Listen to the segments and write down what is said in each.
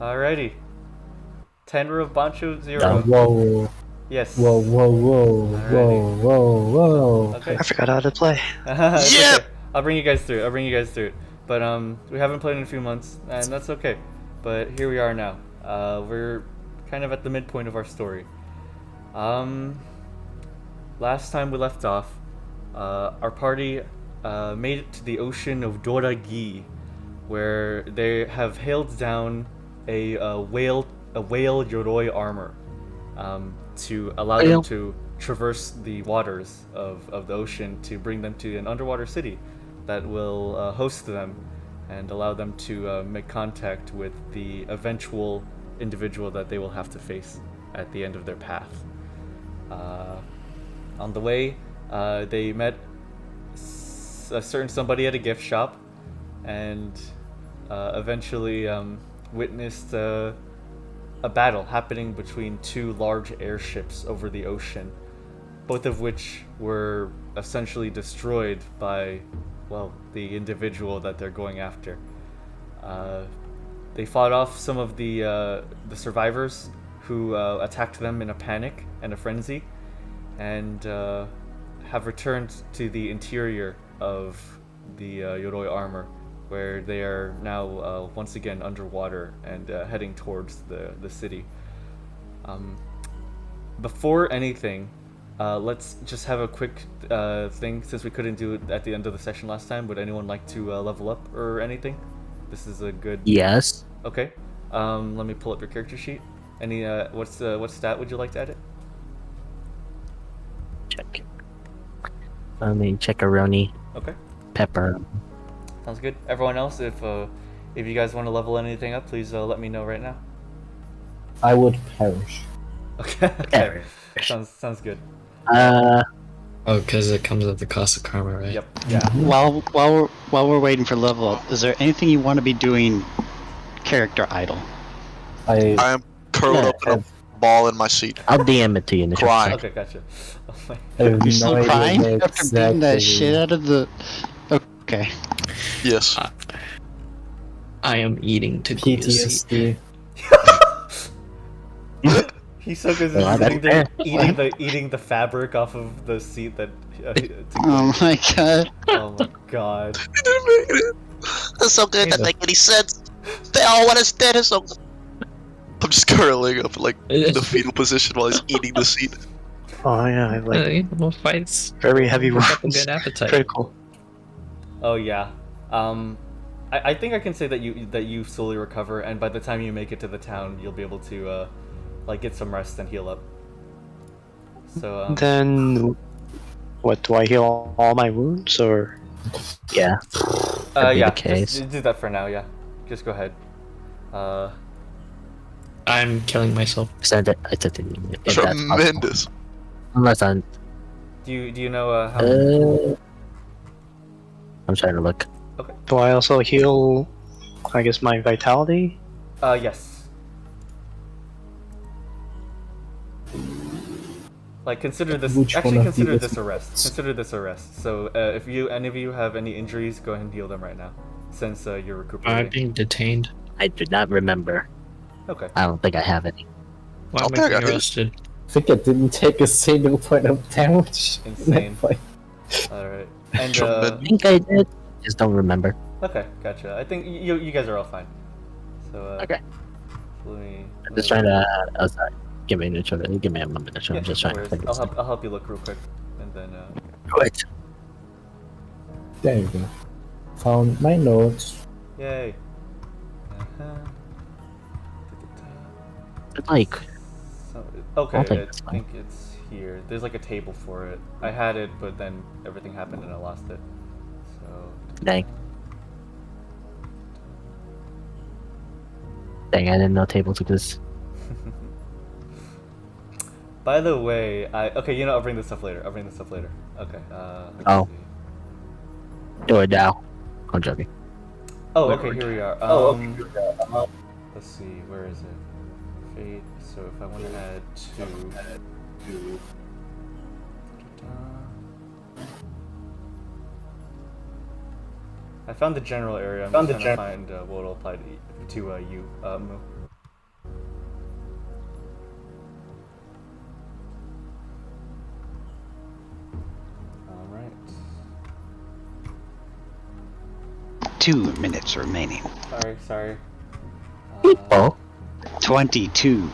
Alrighty. Tenra Bansho 0. Whoa, Yes. whoa, whoa, whoa, Alrighty. whoa, whoa. Okay. I forgot how to play. It's Yep! okay. I'll bring you guys through. But we haven't played in a few months, and that's okay. But here we are now. We're kind of at the midpoint of our story. Last time we left off, our party made it to the ocean of Doragi, where they have hailed down a whale Yoroi armor to allow them to traverse the waters of the ocean to bring them to an underwater city that will host them and allow them to make contact with the eventual individual that they will have to face at the end of their path. On the way, they met a certain somebody at a gift shop and eventually witnessed a battle happening between two large airships over the ocean, both of which were essentially destroyed by, well, the individual that they're going after. They fought off some of the survivors who attacked them in a panic and a frenzy, and have returned to the interior of the Yoroi armor, where they are now once again underwater and heading towards the city. Before anything, let's just have a quick thing, since we couldn't do it at the end of the session last time. Would anyone like to level up or anything? This is a good... Yes. Okay. Let me pull up your character sheet. Any what stat would you like to edit? Check. Let me checkaroni. Okay. Pepper. Sounds good. Everyone else, if you guys want to level anything up, please let me know right now. I would perish. Okay. Okay. Sounds good. Oh, because it comes at the cost of karma, right? Yep. Yeah. While we're waiting for level up, is there anything you want to be doing character idle? I am curled up in a ball in my seat. I'll DM it to you in the chat. Crying. Okay, gotcha. Oh my You're still crying after beating that shit out of the... Okay. Yes. I am eating to PTSD. Hisoka's Well, sitting there that's eating the fabric off of the seat that. Oh my god. Oh my god. It didn't make it. That's so good. That doesn't make any sense. They all want us dead. So I'm just curling up like in the fetal position while he's eating the seat. Oh yeah, I like fights. very heavy Work up a wounds. good appetite. Critical. Oh yeah. I think I can say that you slowly recover, and by the time you make it to the town, you'll be able to like get some rest and heal up. So Then, what, do I heal all my wounds, or? Yeah. yeah, the case. just do that for now. Yeah, just go ahead. I'm killing myself. Tremendous. Unless I'm. Do you know how? I'm trying to look. Okay. Do I also heal, I guess, my vitality? Yes. Like, consider this. Consider this a rest. Consider this a rest. So, if any of you have any injuries, go ahead and heal them right now, since you're I'm recuperating. being detained. I do not remember. Okay. I don't think I have any. Why I'll am I take being it. arrested? I think I didn't take a single point of damage. Insane. All right. And I think I did. Just don't remember. okay, gotcha. I think you guys are all fine. So Okay. Let me. I'm just trying to. Oh, sorry. Give me a neutral. Give me a moment. Yeah, I'm just no trying to worries. think. I'll help you look real quick, and then. Wait. There you go. Found my notes. Yay. Like. So, okay, I'll take I this think it's here. There's like a table for it. I had it, but then everything happened and I lost it. So. Dang. Dang, I didn't know tables exist. By the way, okay, you know, I'll bring this up later. Okay. Let's Oh. see. Do it now. I'm joking. Oh, okay, here we are. Let's see, where is it? Fate. So if I want to add two. I found the general area. I'm just trying to find what will apply to you, Mu. 22 minutes remaining. Sorry. Oh, 22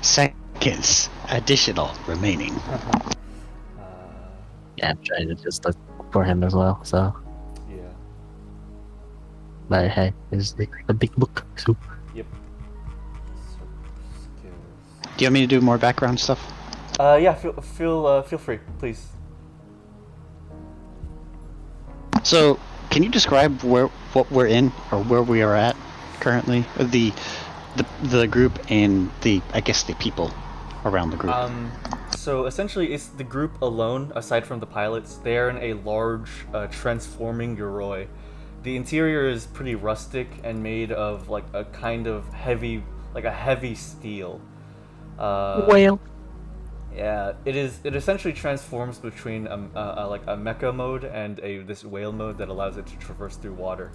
seconds additional remaining. yeah, I'm trying to just look for him as well. So, Yeah. but hey, there's the big book. So, Yep. Skills. Do you want me to do more background stuff? Yeah. Feel free, please. So, can you describe what we're in or where we are at currently? The group and I guess the people around the group. So essentially, it's the group alone, aside from the pilots. They're in a large, transforming Yoroi. The interior is pretty rustic and made of like a kind of heavy, like a heavy steel. whale. Yeah, it is. It essentially transforms between like a mecha mode and this whale mode that allows it to traverse through water.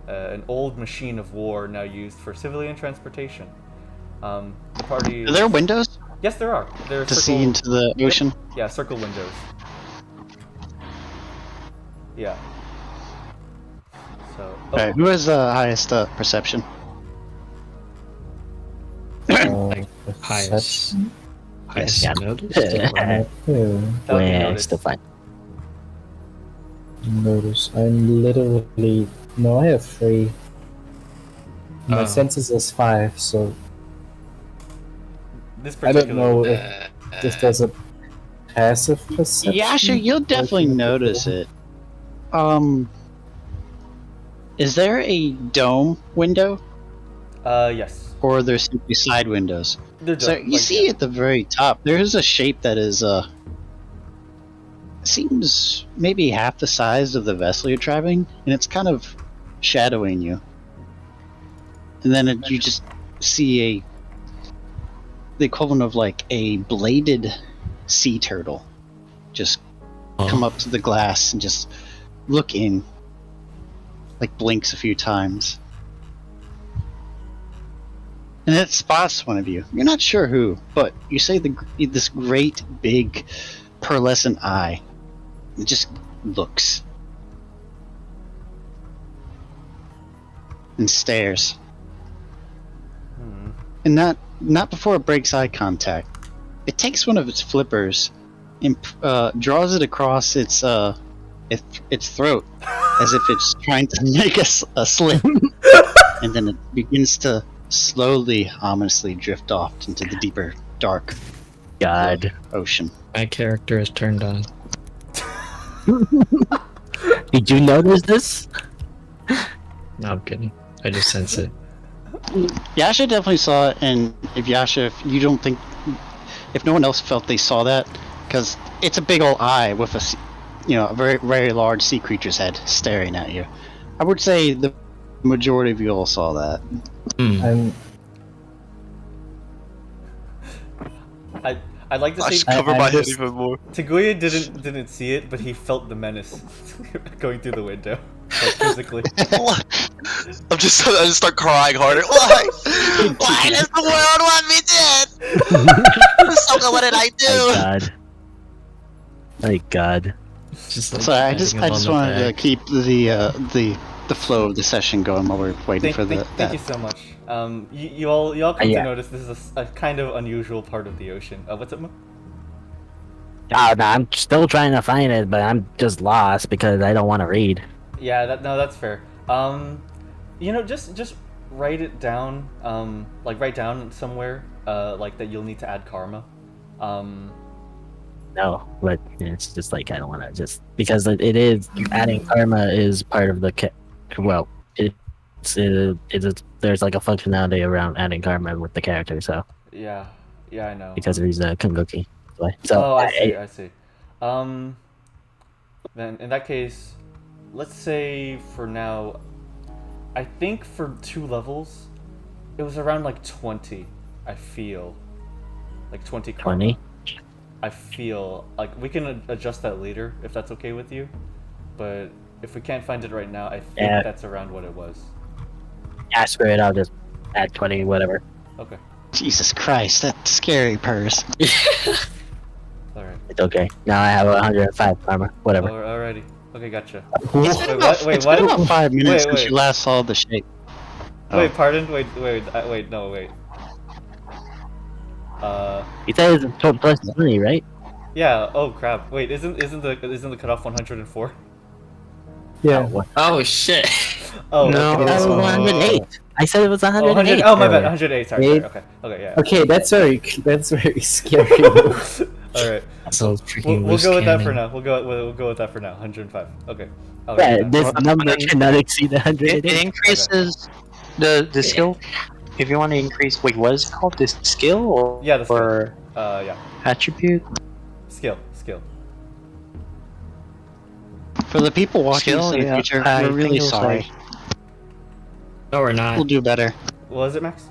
An old machine of war now used for civilian transportation. The party. Are there windows Yes, there are. There are to see into the ocean? Yeah, circle windows. Yeah. So. Oh, Alright, who has the highest perception? Highest. Highest Yeah. notice. that would be Where noticed. still fine. Notice. I'm literally. No, I have 3. My Oh. senses is 5, so This I don't particular. know if there's a passive perception. Yeah, sure, you'll definitely notice it. Is there a dome window, Yes. or are there simply side windows? They're So done, you like, see yeah. at the very top, there is a shape that is seems maybe half the size of the vessel you're driving, and it's kind of shadowing you. And then you just see the equivalent of like a bladed sea turtle just come up to the glass and just look in, like blinks a few times. And it spots one of you. You're not sure who, but you say this great big pearlescent eye. It just looks and stares, and not before it breaks eye contact. It takes one of its flippers and draws it across its throat, as if it's trying to make a slit, and then it begins to slowly, ominously drift off into the deeper, dark God. ocean. My character is turned on. Did you notice this? No, I'm kidding. I just sense it. Yasha definitely saw it, and if no one else felt they saw that, because it's a big old eye with a very, very large sea creature's head staring at you. I would say the majority of you all saw that. I'm I'd like to I say should cover my head just- even more. Tiguya didn't see it, but he felt the menace going through the window, like physically. What? I just start crying harder. Why? Why does the world want me dead? Hisoka, what did I My do? God. My God. Just like So I patting just him on the wanted to back. keep the flow of the session going while we're waiting for Thank that. you so much. You all come Yeah. to notice this is a kind of unusual part of the ocean. What's up, Mo? Oh, no, I'm still trying to find it, but I'm just lost because I don't want to read. Yeah, that's fair. Just write it down. Like write down somewhere. Like that you'll need to add karma. No, but it's just like I don't want to just because it is adding karma is part of the there's like a functionality around adding karma with the character, so Yeah, I know. because he's a Konghoki. So Oh, I see. Then in that case, let's say for now, I think for 2 levels, it was around like 20. I feel like 20 karma. 20. I feel like we can adjust that later if that's okay with you, but if we can't find it right now, I think Yeah. that's around what it was. Yeah, screw it. I'll just add 20, whatever. Okay, Jesus Christ, that's scary, Purrs. all right. It's okay. Now I have 105 karma, whatever. Alrighty. Okay, gotcha. It's been about, Wait, it's been what? about 5 minutes Wait, since you last saw the shape. Wait, pardon? Wait, no, wait. You said it's plus 20, right? Yeah. Oh crap. Wait, isn't the cutoff 104? Yeah. What? Oh shit. Oh, No. okay. It was So, 108. I said it was oh, 108. 100. Oh, my bad. earlier. 108. Sorry. Eight. Okay. Yeah. Okay, that's very scary. All right. So freaking We'll loose go with that for cannon. now. We'll go with that for now. 105. Okay. I'll Yeah, write that this down. number cannot exceed 108. It increases the skill. If you want to increase, wait, what is it called? This skill or Yeah, the skill. or Yeah. attribute? Skill. For the people watching Skill, this in the yeah, future, I we're think really it was sorry. like- No, we're not. We'll do better. What was it, Max?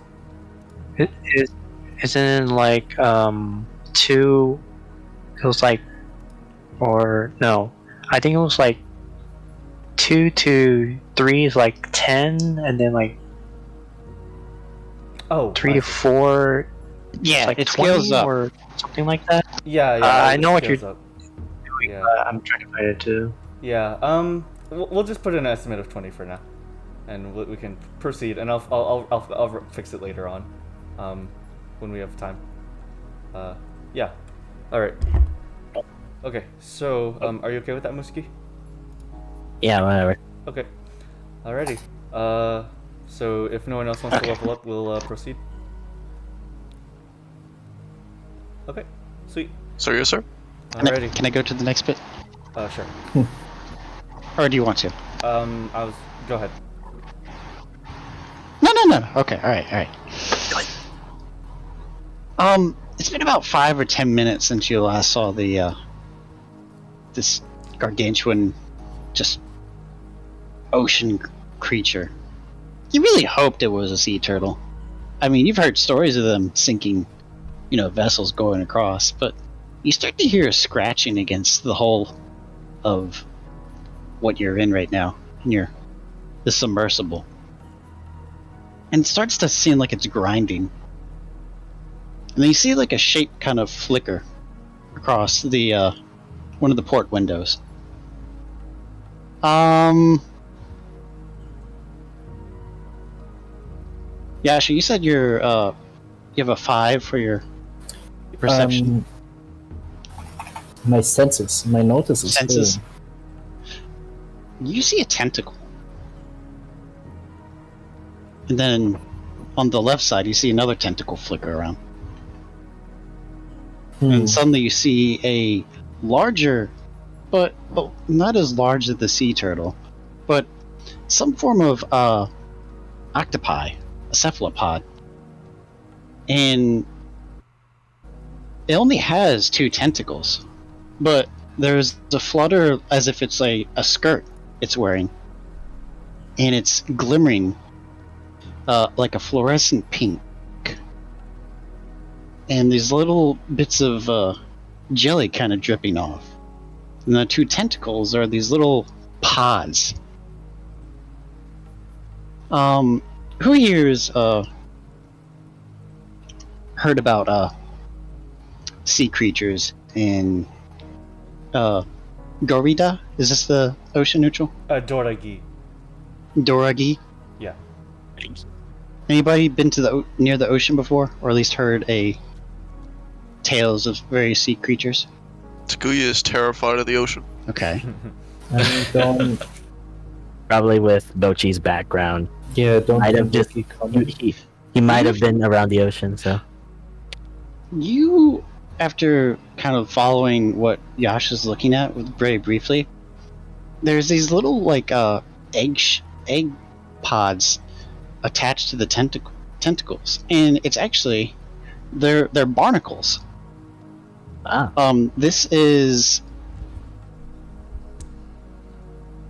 It's in like 2. It was like, or no, I think it was like 2 to 3 is like 10, and then like Oh. 3 to 4 Yeah, is like it 20 scales up. or something like that. Yeah. I it know what scales you're up. doing, Yeah. but I'm trying to find it too. Yeah. We'll just put an estimate of 20 for now, and we can proceed. And I'll fix it later on, when we have time. Yeah. All right. Okay. So, are you okay with that, Muski? Yeah, whatever. Okay. Alrighty. So if no one else wants to level up, we'll proceed. Okay. Sweet. Sorry, yes, sir. Alrighty. Can I go to the next bit? Sure. Or do you want to? Go ahead. No. Okay, alright. It's been about 5 or 10 minutes since you last saw the, this gargantuan, just ocean creature. You really hoped it was a sea turtle. I mean, you've heard stories of them sinking, vessels going across, but you start to hear a scratching against the hull of what you're in right now, in the submersible. And it starts to seem like it's grinding. And then you see like a shape kind of flicker across the one of the port windows. Yasha, you said you have a 5 for your perception. My senses, my notice is Senses. failing. You see a tentacle. And then on the left side, you see another tentacle flicker around. And suddenly you see a larger, but not as large as the sea turtle, but some form of octopi, a cephalopod. And it only has 2 tentacles, but there's a flutter as if it's a skirt it's wearing. And it's glimmering like a fluorescent pink. And these little bits of jelly kind of dripping off. And the 2 tentacles are these little pods. Who here's heard about sea creatures in Gorida? Is this the ocean neutral? Doragi. Doragi? Yeah. Anybody been to near the ocean before, or at least heard tales of various sea creatures? Tiguya is terrified of the ocean. Okay. I don't. Probably with Bocchi's background. Yeah, don't. Might have just keep coming. he might have been around the ocean, so You, after kind of following what Yasha's looking at very briefly, there's these little like egg pods attached to the tentacles, and it's actually they're barnacles. This is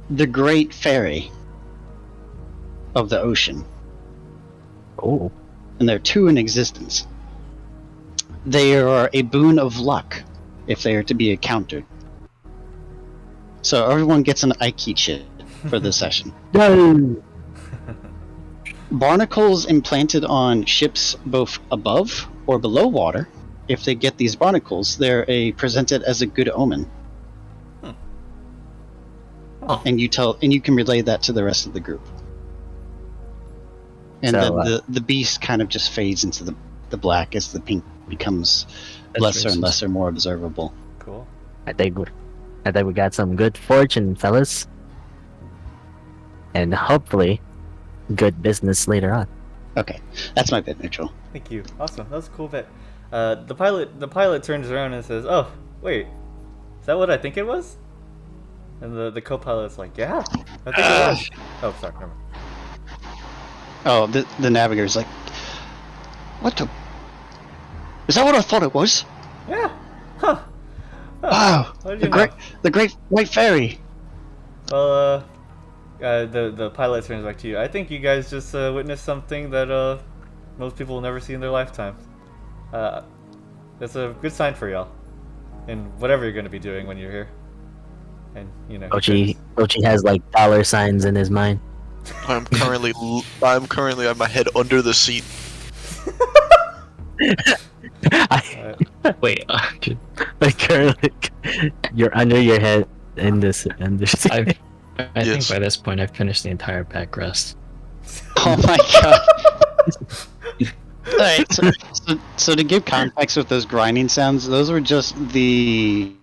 the Great Fairy of the ocean. Oh. And there are 2 in existence. They are a boon of luck if they are to be encountered. So everyone gets an Aiki chip for this session. No. Barnacles implanted on ships both above or below water. If they get these barnacles, they're presented as a good omen. Oh. and you can relay that to the rest of the group. And So, then the beast kind of just fades into the black as the pink becomes That's lesser and racist. lesser, more observable. Cool. I think we got some good fortune, fellas, and hopefully good business later on. Okay, that's my bit, Neutral. Thank you. Awesome. That was a cool bit. The pilot turns around and says, "Oh, wait, is that what I think it was?" And the co-pilot's like, "Yeah, I think it was." Oh, sorry. Never mind. Oh, the navigator's like, what the? Is that what I thought it was? Yeah. Huh. Wow, How did the you know? great white fairy. Well, the pilot turns back to you. I think you guys just witnessed something that most people will never see in their lifetime. That's a good sign for y'all, and whatever you're gonna be doing when you're here. And you know, Bocchi has like dollar signs in his mind. I'm currently on my head under the seat. Wait, Like currently, you're under your head in this. I think Yes. by this point I've finished the entire pack rest. Oh my god. Alright, so to give context with those grinding sounds, those were just the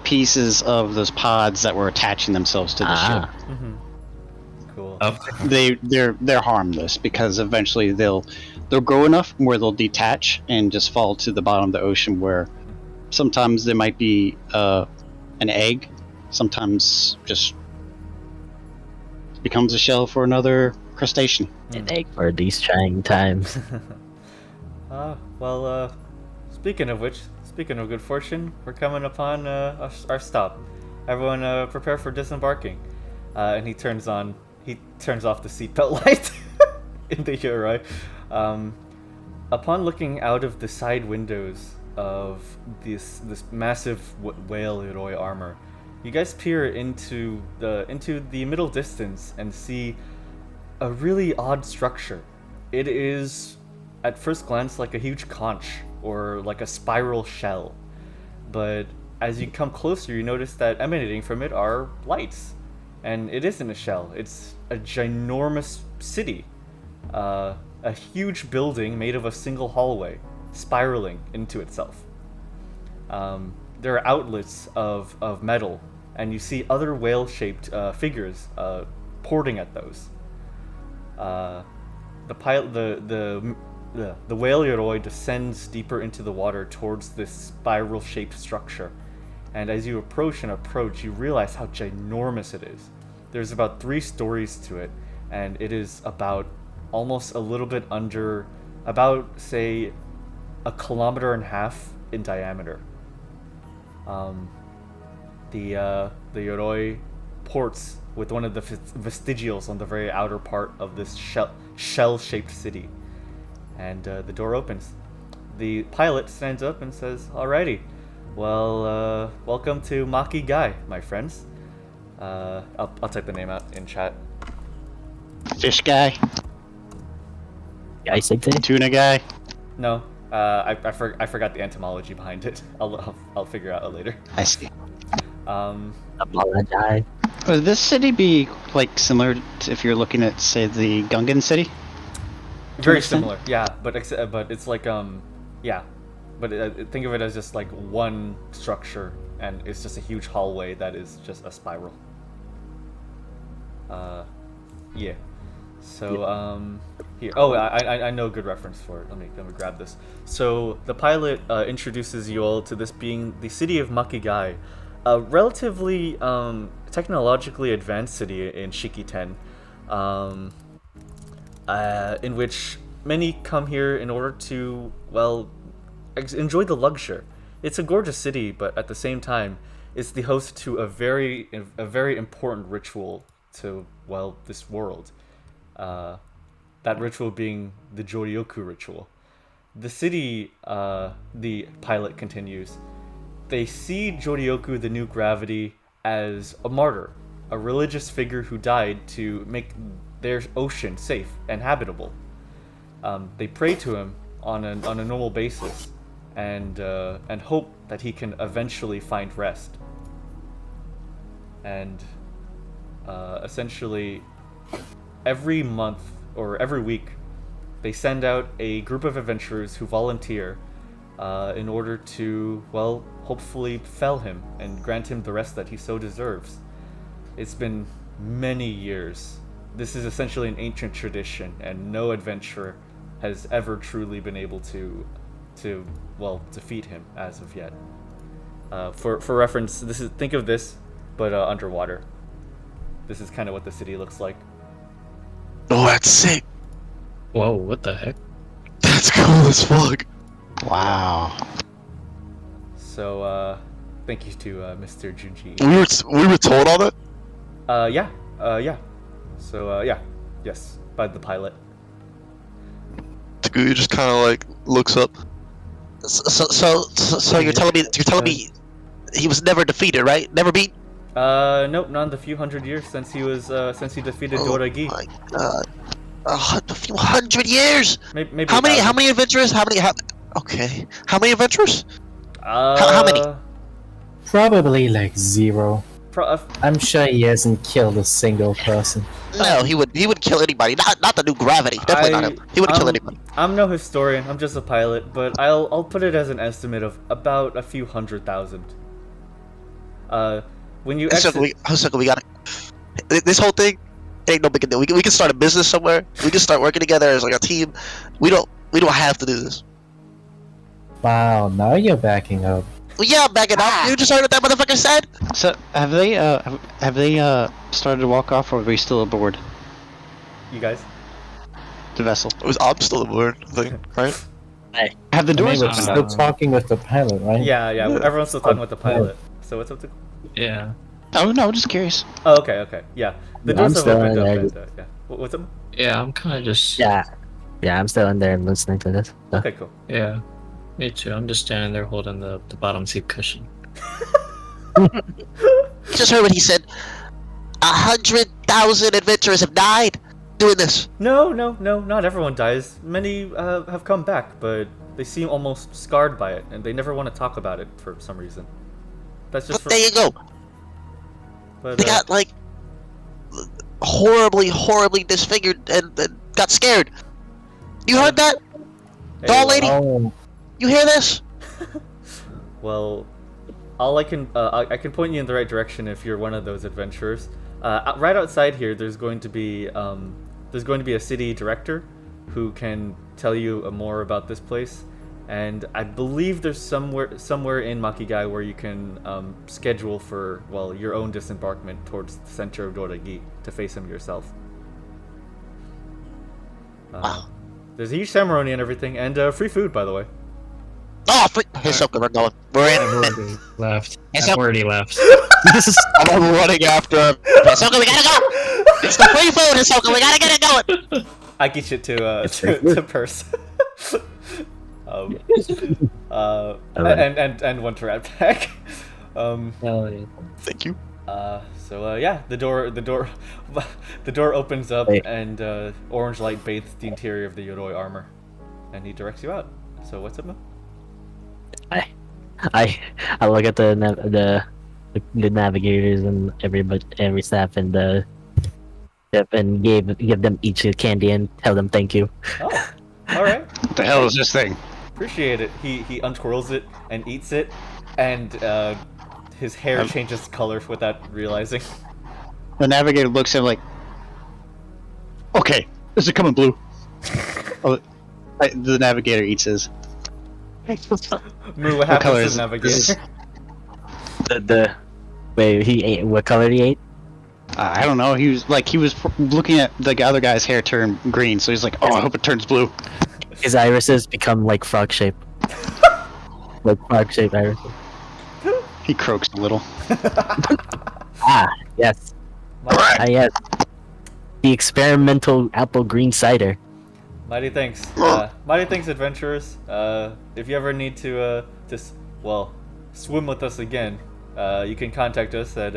pieces of those pods that were attaching themselves to the ship. Mm-hmm. Cool. Oh, They're harmless because eventually they'll grow enough where they'll detach and just fall to the bottom of the ocean, where sometimes there might be an egg, sometimes just becomes a shell for another crustacean. An egg for these trying times. Well, speaking of which, speaking of good fortune, we're coming upon our stop. Everyone, prepare for disembarking. And he turns off the seatbelt light in the Shiroi. Upon looking out of the side windows of this massive whale Shiroi armor, you guys peer into the middle distance and see a really odd structure. It is, at first glance, like a huge conch or like a spiral shell, but as you come closer, you notice that emanating from it are lights, and it isn't a shell. It's a ginormous city, a huge building made of a single hallway, spiraling into itself. There are outlets of metal, and you see other whale-shaped figures porting at those. The whale Yoroi descends deeper into the water towards this spiral-shaped structure, and as you approach, you realize how ginormous it is. There's about 3 stories to it, and it is about almost a little bit under, about say, 1.5 kilometers in diameter. The Yoroi ports with one of the vestigials on the very outer part of this shell-shaped city. And the door opens. The pilot stands up and says, "Alrighty, well, welcome to Makigai, my friends." I'll type the name out in chat. Fish guy, I say tuna guy. No, I forgot the etymology behind it. I'll figure out it later. I see. apologize. Would this city be like similar to if you're looking at, say, the Gungan city? Very extent? similar, yeah, but it's like yeah, but think of it as just like one structure, and it's just a huge hallway that is just a spiral. Yeah. So here. Oh, I know a good reference for it. Let me grab this. So the pilot introduces you all to this being the city of Makigai, a relatively technologically advanced city in Shikiten, in which many come here in order to, well, enjoy the luxury. It's a gorgeous city, but at the same time, it's the host to a very important ritual to, well, this world. That ritual being the Joryoku ritual. The city, the pilot continues, they see Joryoku, the new gravity, as a martyr, a religious figure who died to make their ocean safe and habitable. They pray to him on a normal basis, and hope that he can eventually find rest. and essentially every month or every week they send out a group of adventurers who volunteer in order to, well, hopefully fell him and grant him the rest that he so deserves. It's been many years. This is essentially an ancient tradition, and no adventurer has ever truly been able to well, defeat him as of yet. For reference, think of this, but underwater. This is kind of what the city looks like. Oh, that's sick. Whoa, what the heck? That's cool as fuck. Wow. So, thank you to Mr. Junji. We were told all that? Yeah. So, yes, by the pilot. Tiguya just kind of like looks up. So you're telling me he was never defeated, right? Never beat? Nope, not in the few hundred years since he defeated Doragi. Oh my god. A few hundred years? Maybe How many adventurers? Okay. How many adventurers? How many? Probably like 0. I'm sure he hasn't killed a single person. No, he would kill anybody. Not the new gravity. Definitely not him. He would kill anybody. I'm no historian. I'm just a pilot, but I'll put it as an estimate of about a few 100,000. When you Hisoka, we gotta. This whole thing ain't no big deal. We can start a business somewhere. We can start working together as like a team. We don't have to do this. Wow, now you're backing up. Well, yeah, back it up. You just heard what that motherfucker said. So have they started to walk off, or are we still aboard You guys? the vessel? I'm still aboard, I think, right? Have the doors We're opened still up? talking with the pilot, right? Yeah. Everyone's still talking with the pilot. So what's up to? Yeah. Oh no, just curious. Oh, okay. Yeah, the Yeah, doors I'm have still opened up. in And, there. yeah. What's up? Yeah, I'm kind of just. Yeah, I'm still in there listening to this. So. Okay, cool. Yeah. Me too. I'm just standing there holding the bottom seat cushion. Just heard what he said. 100,000 adventurers have died doing this. No, not everyone dies. Many have come back, but they seem almost scarred by it, and they never want to talk about it for some reason. That's just. But there you go. But, They got like horribly disfigured and got scared. You heard that, hey, doll well, lady? Oh, You hear this? Well, I can point you in the right direction if you're one of those adventurers. Right outside here, there's going to be a city director who can tell you more about this place, and I believe there's somewhere in Makigai where you can schedule for, well, your own disembarkment towards the center of Doragi to face him yourself. Wow. There's a huge ceremony and everything, and free food, by the way. Oh, Hisoka, we're going. We're in. I've already left. It's I've up. already left. I'm running after him. Hisoka, we gotta go. It's the free food, Hisoka. We gotta get it going. I get you to Purrs. And one to Ratbag. Hell yeah. Thank you. Yeah, the door opens up. Wait. And orange light bathes the interior of the Yoroi armor, and he directs you out. So what's up, man? I look at the navigators and every staff in the ship and give them each a candy and tell them thank you. Oh, all right. What the hell is this thing? Appreciate it. He untwirls it and eats it, and his hair changes color without realizing. The navigator looks at him like, "Okay, is it coming blue?" The navigator eats his. Moo, what color happens is to it? Navigator? Wait, he ate what color he ate? I don't know. He was looking at the other guy's hair turn green, so he's like, "Oh, I hope it turns blue." His irises become like frog shape. Like frog shape irises. He croaks a little. Yes. Yes. The experimental apple green cider. Mighty thanks. Mighty thanks, adventurers. If you ever need to swim with us again, you can contact us at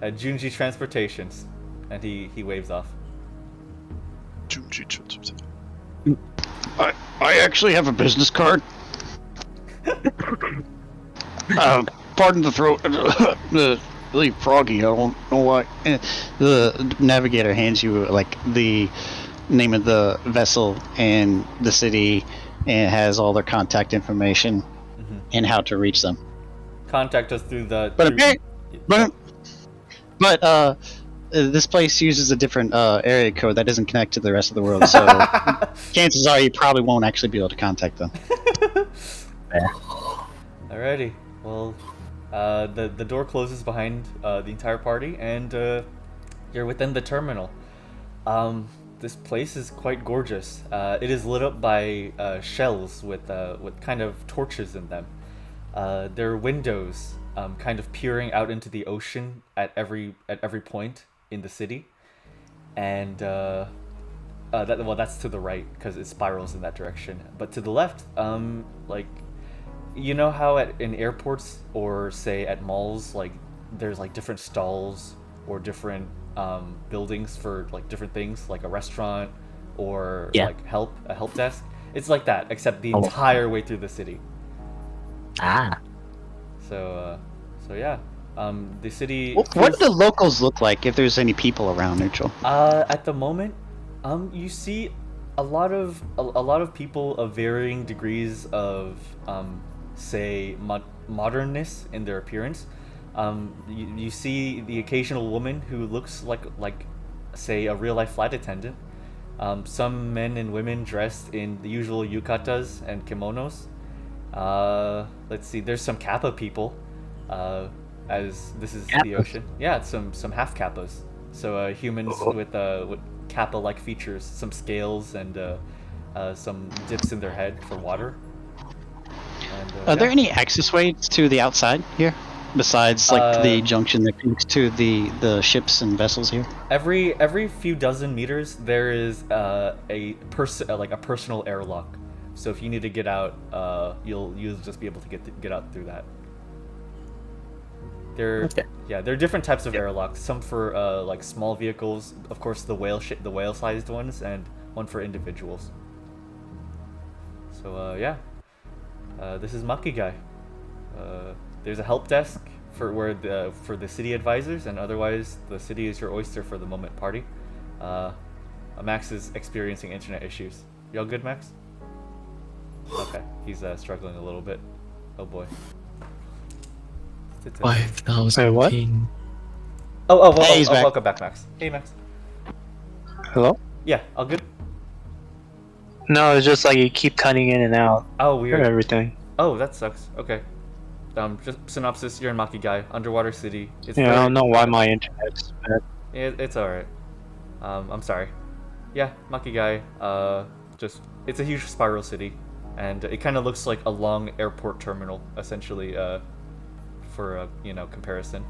Junji Transportations. And he waves off. I actually have a business card. Pardon the throat. really froggy. I don't know why. The navigator hands you like the name of the vessel and the city, and has all their contact information and how to reach them. Contact us through the. But this place uses a different area code that doesn't connect to the rest of the world, so chances are you probably won't actually be able to contact them. Alrighty. Well, the door closes behind the entire party, and you're within the terminal. This place is quite gorgeous. It is lit up by shells with kind of torches in them. There are windows kind of peering out into the ocean at every point in the city, and that's to the right because it spirals in that direction. But to the left, like, you know how in airports or say at malls, like there's like different stalls or different buildings for like different things, like a restaurant or like a help desk. It's like that, except the entire way through the city. So yeah. The city. What do the locals look like if there's any people around, Neutral? At the moment, you see a lot of people of varying degrees of say modernness in their appearance. You see the occasional woman who looks like say a real life flight attendant. Some men and women dressed in the usual yukatas and kimonos. Let's see. There's some kappa people. As this is the ocean. Yeah, some half kappas. So humans with kappa-like features, some scales and some dips in their head for water. And, Are there any access ways to the outside here, besides like the junction that connects to the ships and vessels here? Every few dozen meters, there is a personal airlock. So if you need to get out, you'll just be able to get out through that. There are different types of airlocks. Some for like small vehicles, of course, the whale-sized ones, and one for individuals. So this is Makigai. There's a help desk for the city advisors, and otherwise the city is your oyster for the moment. Party. Max is experiencing internet issues. Y'all good, Max? Okay, he's struggling a little bit. Oh boy. 5,000 what? ping. Hey, welcome back, Max. Hey, Max. Hello? Yeah, all good? No, it's just like you keep cutting in and out. Oh, weird. For everything. Oh, that sucks. Okay. Just synopsis, you're in Makigai, underwater city. I don't know why my internet's bad. It's alright. I'm sorry. Yeah, Makigai, it's a huge spiral city, and it kind of looks like a long airport terminal, essentially, for comparison.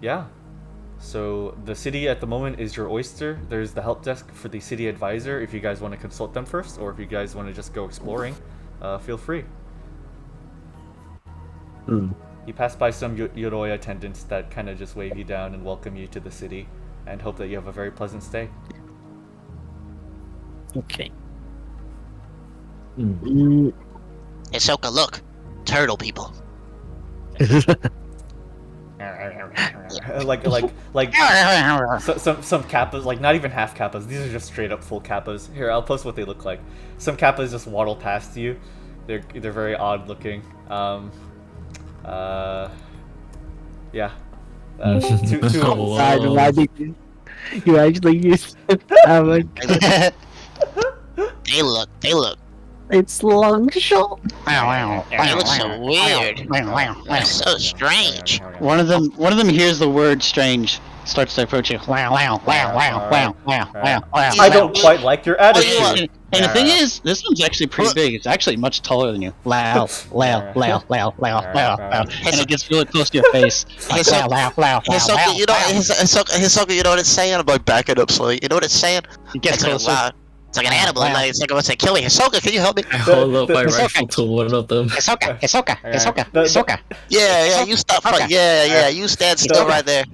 Yeah. So the city at the moment is your oyster. There's the help desk for the city advisor if you guys want to consult them first, or if you guys want to just go exploring, feel free. You pass by some Yoroi attendants that kind of just wave you down and welcome you to the city, and hope that you have a very pleasant stay. Okay. Hisoka, look. Turtle people. like some kappas, like not even half kappas. These are just straight up full kappas. Here, I'll post what they look like. Some kappas just waddle past you. They're very odd looking. Yeah. You actually used They look. It's long shot. They look so weird. They're so strange. One of them hears the word strange, starts to approach you. I don't quite like your attitude. And the thing is, this one's actually pretty big. It's actually much taller than you. And it gets really close to your face. Hisoka, you know what it's saying? I'm like backing up slowly. You know what it's saying? It gets closer. It's like an animal. Like, it's like I want to kill me. Hisoka, can you help me? I hold up my rifle to one of them. Hisoka. Yeah, you stop. Yeah, you stand still right there.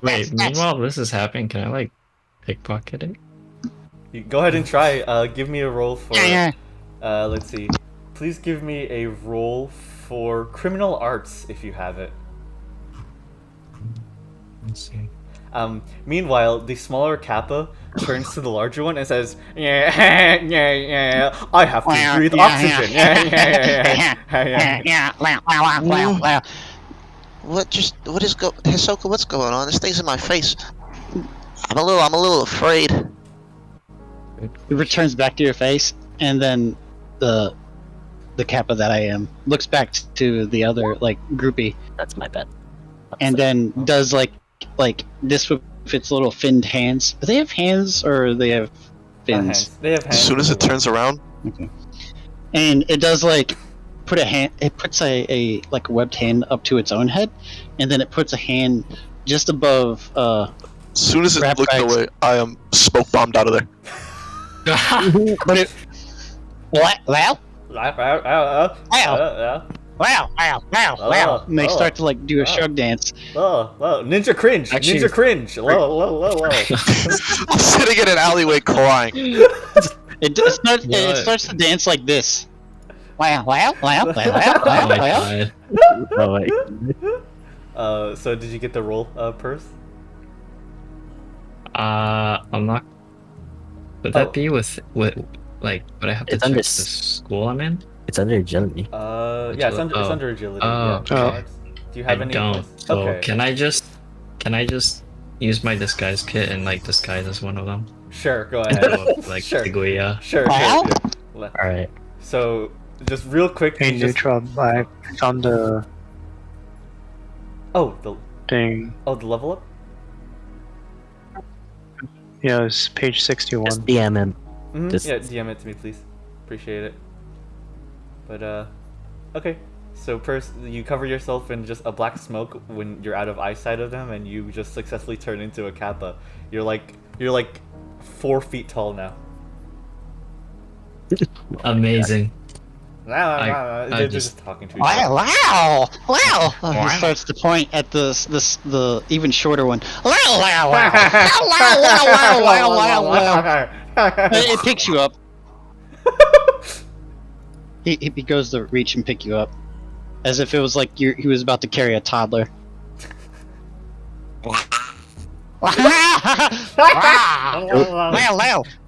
Wait, meanwhile this is happening, can I like pickpocket it? You go ahead and try. Give me a roll for. Let's see. please give me a roll for criminal arts if you have it. Let's see. Meanwhile, the smaller Kappa turns to the larger one and says, yeah, I have to breathe oxygen. Hisoka, what's going on? This thing's in my face. I'm a little afraid. It returns back to your face, and then the Kappa that I am looks back to the other like groupie, That's my bet. and then does like this with its little finned hands. Do they have hands or they have fins? They have hands. As soon as it turns around, Okay. And it does like put a hand. It puts a like webbed hand up to its own head, and then it puts a hand just above. as soon as it looked Ratbag's- away, I am smoke bombed out of there. But it. What? Well. Wow. And they start to like do a shrug dance. Ninja cringe. Actually- Ninja cringe. Low. I'm sitting in an alleyway crying. It starts to dance like this. Oh my god. Oh, wait. So did you get the roll, Purrs? I'm not. Would that be with like? Would I have to It's check under the school I'm in? It's under agility. Yeah, it's under agility. Oh, yeah. okay. Do you I have any? don't. So Okay. can I just use my disguise kit and like disguise as one of them? Sure, go And ahead. go up, like Sure. Tiguya. Sure. Wow. Yeah. All right. So just real quick. Hey, you just- neutral. I found the Oh, thing. the level up. Yeah, it's page 61. Just DM him. Mhm, Just- Yeah, DM it to me, please. Appreciate it. But okay. So Purrs, you cover yourself in just a black smoke when you're out of eyesight of them, and you just successfully turn into a Kappa. You're like 4 feet tall now. Amazing. They're just- just talking to each other. Wow! He starts to point at the even shorter one. It picks you up. He goes to reach and pick you up, as if it was like he was about to carry a toddler.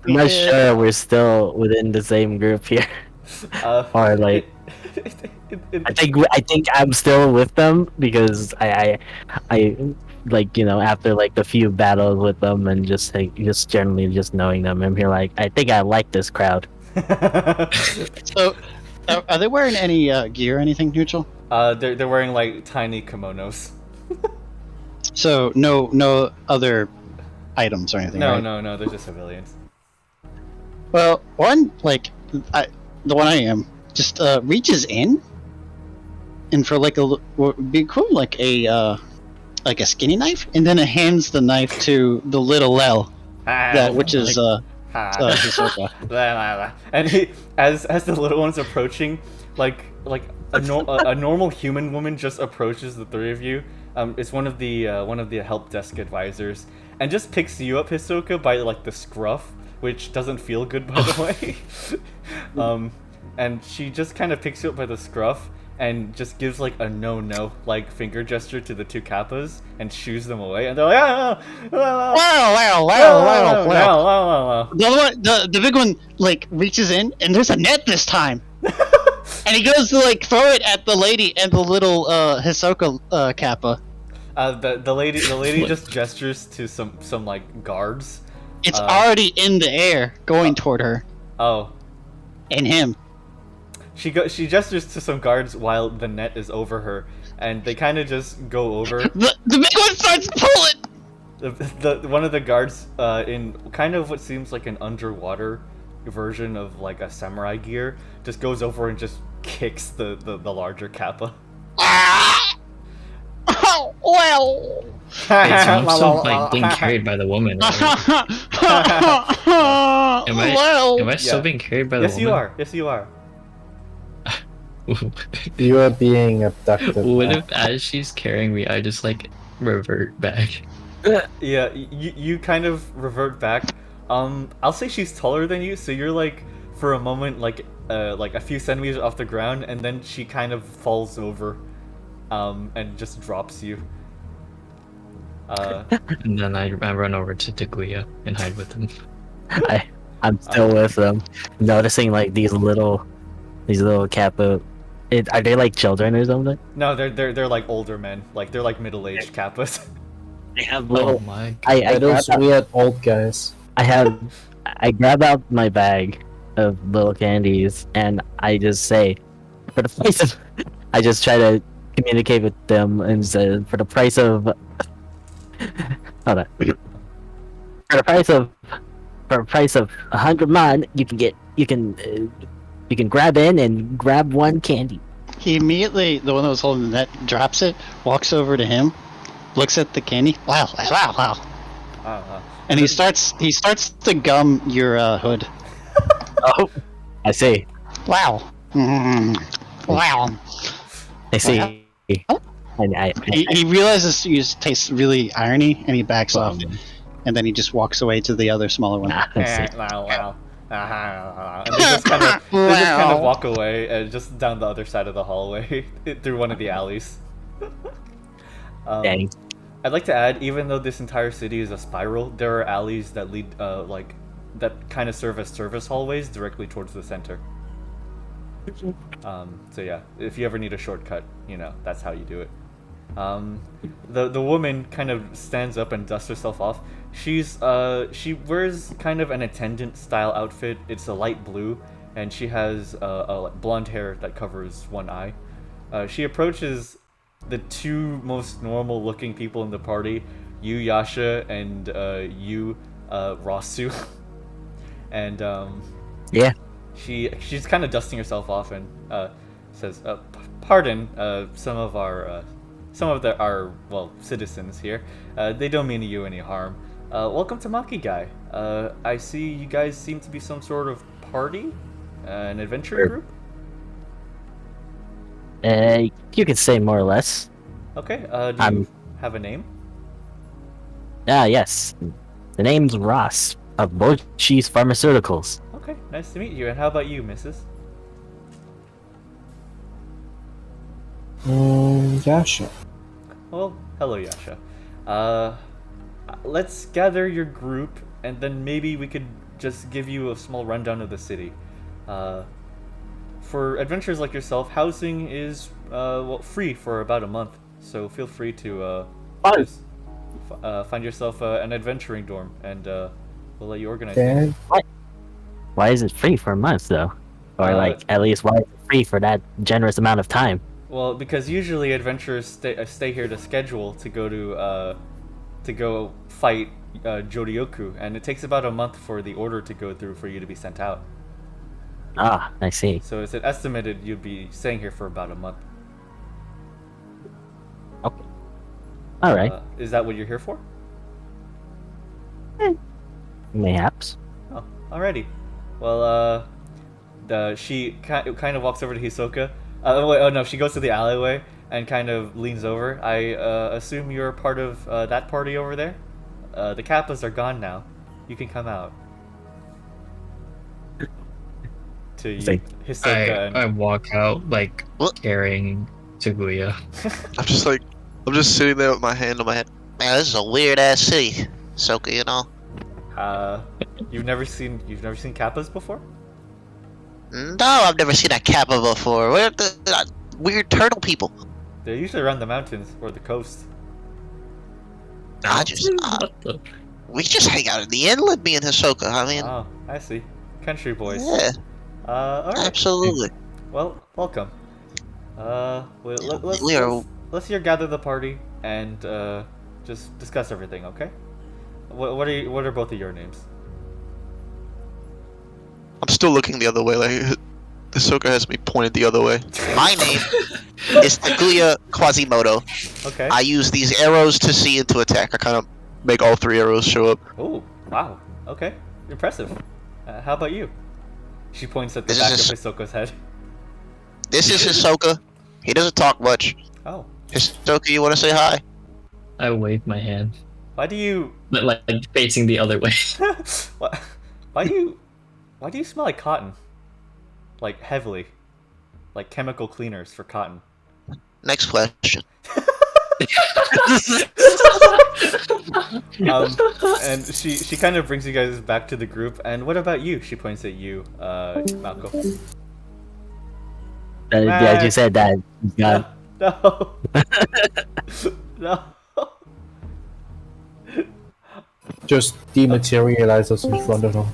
I'm not sure we're still within the same group here, or like I think I'm still with them because I like after like a few battles with them and just generally just knowing them, I'm here like I think I like this crowd. So, are they wearing any gear or anything, neutral? They're wearing like tiny kimonos. So no other items or anything. right? No, they're just civilians. Well, one the one I am just reaches in, and for like would be cool like a skinny knife, and then it hands the knife to the little L, which is Hisoka. And he, as the little one's approaching, like a normal human woman just approaches the three of you. It's one of the help desk advisors, and just picks you up, Hisoka, by like the scruff, which doesn't feel good, by the way. And she just kind of picks you up by the scruff and just gives like a no like finger gesture to the two Kappas and shoos them away, and they're like The other one, the big one, like reaches in, and there's a net this time. And he goes to like throw it at the lady and the little Hisoka Kappa. The lady just gestures to some like guards. It's already in the air, going toward her Oh, and him. she gestures to some guards while the net is over her, and they kind of just go over. The big one starts pulling. The one of the guards in kind of what seems like an underwater version of like a samurai gear just goes over and just kicks the larger Kappa. Oh, well. Wait, so I'm still like being carried by the woman. Right? Am I still Yeah. being carried by the Yes, woman? you are. Yes, you are. You are being abducted. What now. if as she's carrying me, I just like revert back? Yeah, you kind of revert back. I'll say she's taller than you, so you're like for a moment, like a few centimeters off the ground, and then she kind of falls over, and just drops you. And then I run over to Tiguya and hide with him. I'm still with them, noticing like these little kappa. Are they like children or something? No, they're like older men. Like they're like middle-aged kappas. They have little. Oh my god. I Those weird old guys. I grab out my bag of little candies and I just say, for the price of, I just try to communicate with them and say, for the price of, hold on, for the price of 100 man, you can grab in and grab one candy. He immediately, the one that was holding the net, drops it, walks over to him, looks at the candy. Wow. And he starts to gum your hood. Oh, I see. Wow. Wow. I see. He realizes you taste really irony, and he backs off, and then he just walks away to the other smaller one. I see. Wow. And they just kind of walk away, and just down the other side of the hallway through one of the alleys. Dang. I'd like to add, even though this entire city is a spiral, there are alleys that lead, that kind of serve as service hallways directly towards the center. So yeah, if you ever need a shortcut, that's how you do it. The woman kind of stands up and dusts herself off. She wears kind of an attendant style outfit. It's a light blue, and she has blonde hair that covers one eye. She approaches the two most normal looking people in the party, you Yasha and you Rasu. And yeah, she's kind of dusting herself off and says, "Pardon, some of our citizens here. They don't mean you any harm. Welcome to Makigai. I see you guys seem to be some sort of party, an adventure group." You could say more or less. Okay. Do you have a name? Yes. The name's Ross of Bocchi's Pharmaceuticals. Okay, nice to meet you. And how about you, Mrs.? Yasha. Well, hello, Yasha. Let's gather your group, and then maybe we could just give you a small rundown of the city. For adventurers like yourself, housing is free for about a month, so feel free to just, find yourself an adventuring dorm, and we'll let you organize it. Why is it free for a month though? Or at least why is it free for that generous amount of time? Well, because usually adventurers stay here to schedule to go fight Joryoku, and it takes about a month for the order to go through for you to be sent out. Ah, I see. So it's estimated you'd be staying here for about a month. Okay. All right. Is that what you're here for? Mayhaps. Oh, alrighty. Well, she kind of walks over to Hisoka. She goes to the alleyway and kind of leans over. I assume you're part of that party over there? The Kappas are gone now. You can come out. To you, Hisoka. I walk out, carrying Tiguya. I'm just sitting there with my hand on my head. Man, this is a weird ass city, Hisoka, You've never seen Kappas before? No, I've never seen a Kappa before. Where the weird turtle people? They're usually around the mountains or the coast. We just hang out in the inland, me and Hisoka. I mean. Oh, I see. Country boys. Yeah. All right. Absolutely. Well, welcome. Let's here gather the party and just discuss everything, okay? What are both of your names? I'm still looking the other way. Hisoka has me pointed the other way. My name is Takuya Quasimoto. Okay. I use these arrows to see and to attack. I kind of make all three arrows show up. Oh, wow. Okay. Impressive. How about you? She points at the back of Hisoka's head. This is Hisoka. He doesn't talk much. Oh. Hisoka, you want to say hi? I wave my hand. Why do you... But facing the other way. Why do you smell like cotton? like heavily, like chemical cleaners for cotton. Next question. And she kind of brings you guys back to the group. And what about you? She points at you, Maoko. Yeah, you said that. God. No. No. Just dematerialize us in front of them.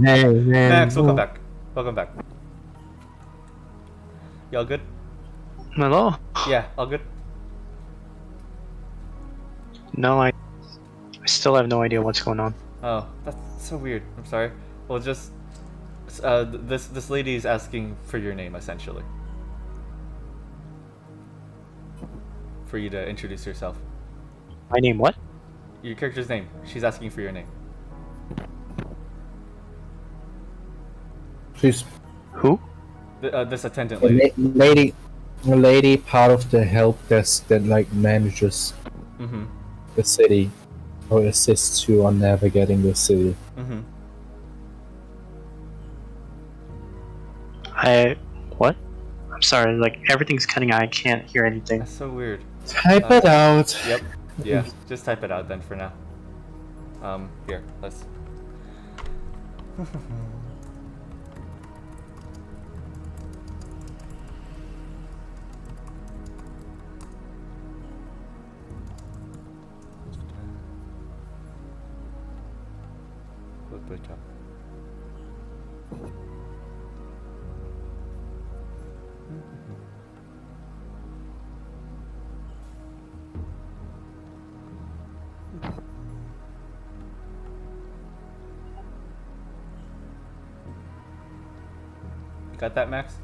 Max, welcome back. Welcome back. Y'all good? Hello? Yeah, all good? No, I still have no idea what's going on. Oh, that's so weird. I'm sorry. Well, just this lady is asking for your name, essentially. For you to introduce yourself. My name what? Your character's name. She's asking for your name. She's Who? This attendant lady. a lady part of the help desk that like manages the city or assists you on navigating the city. What? I'm sorry, like everything's cutting out, I can't hear anything. That's so weird. Type it out. Yep. Yeah, just type it out then for now. Here, let's... Got that, Max?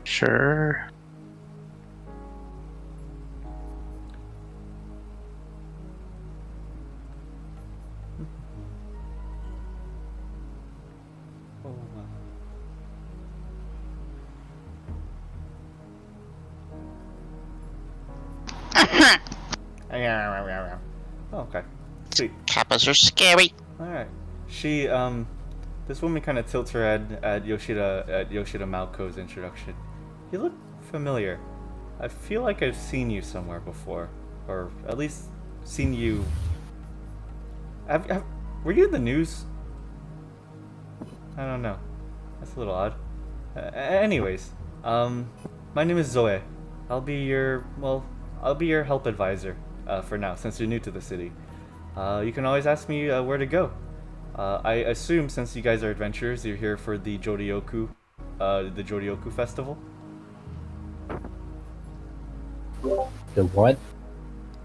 Sure. Oh, wow. Oh, okay. Sweet. Kappas are scary. Alright. She, this woman kind of tilts her head at Yoshida Maoko's introduction. You look familiar. I feel like I've seen you somewhere before. Or at least seen you... Were you in the news? I don't know. That's a little odd. Anyways, my name is Zoe. I'll be your help advisor, for now, since you're new to the city. You can always ask me where to go. I assume since you guys are adventurers, you're here for the Joryoku festival. The what?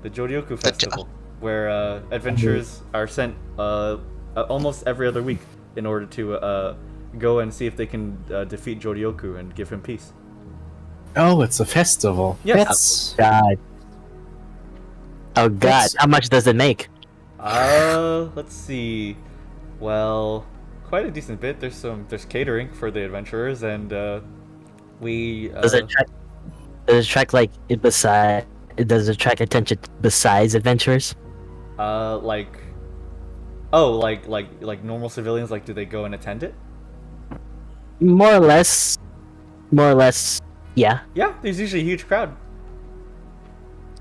The Joryoku festival, where adventurers are sent almost every other week in order to go and see if they can defeat Joryoku and give him peace. Oh, it's a festival. Yes. Oh god, how much does it make? Let's see. Well, quite a decent bit. There's catering for the adventurers, and Does it attract attention besides adventurers? Like normal civilians. Like, do they go and attend it? More or less. Yeah. Yeah, there's usually a huge crowd.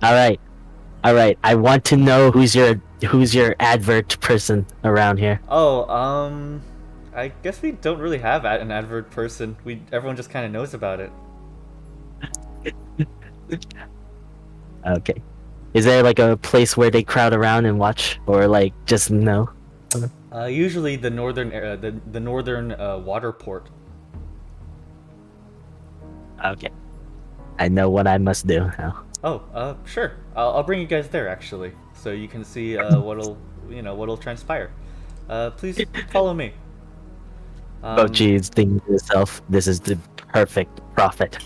All right. I want to know who's your advert person around here. Oh, I guess we don't really have an advert person. Everyone just kind of knows about it. Okay. Is there like a place where they crowd around and watch, or like just no? Usually the northern water port. Okay. I know what I must do now. Oh, sure. I'll bring you guys there actually, so you can see what'll transpire. Please follow me. Bocchi is thinking to himself, "This is the perfect prophet."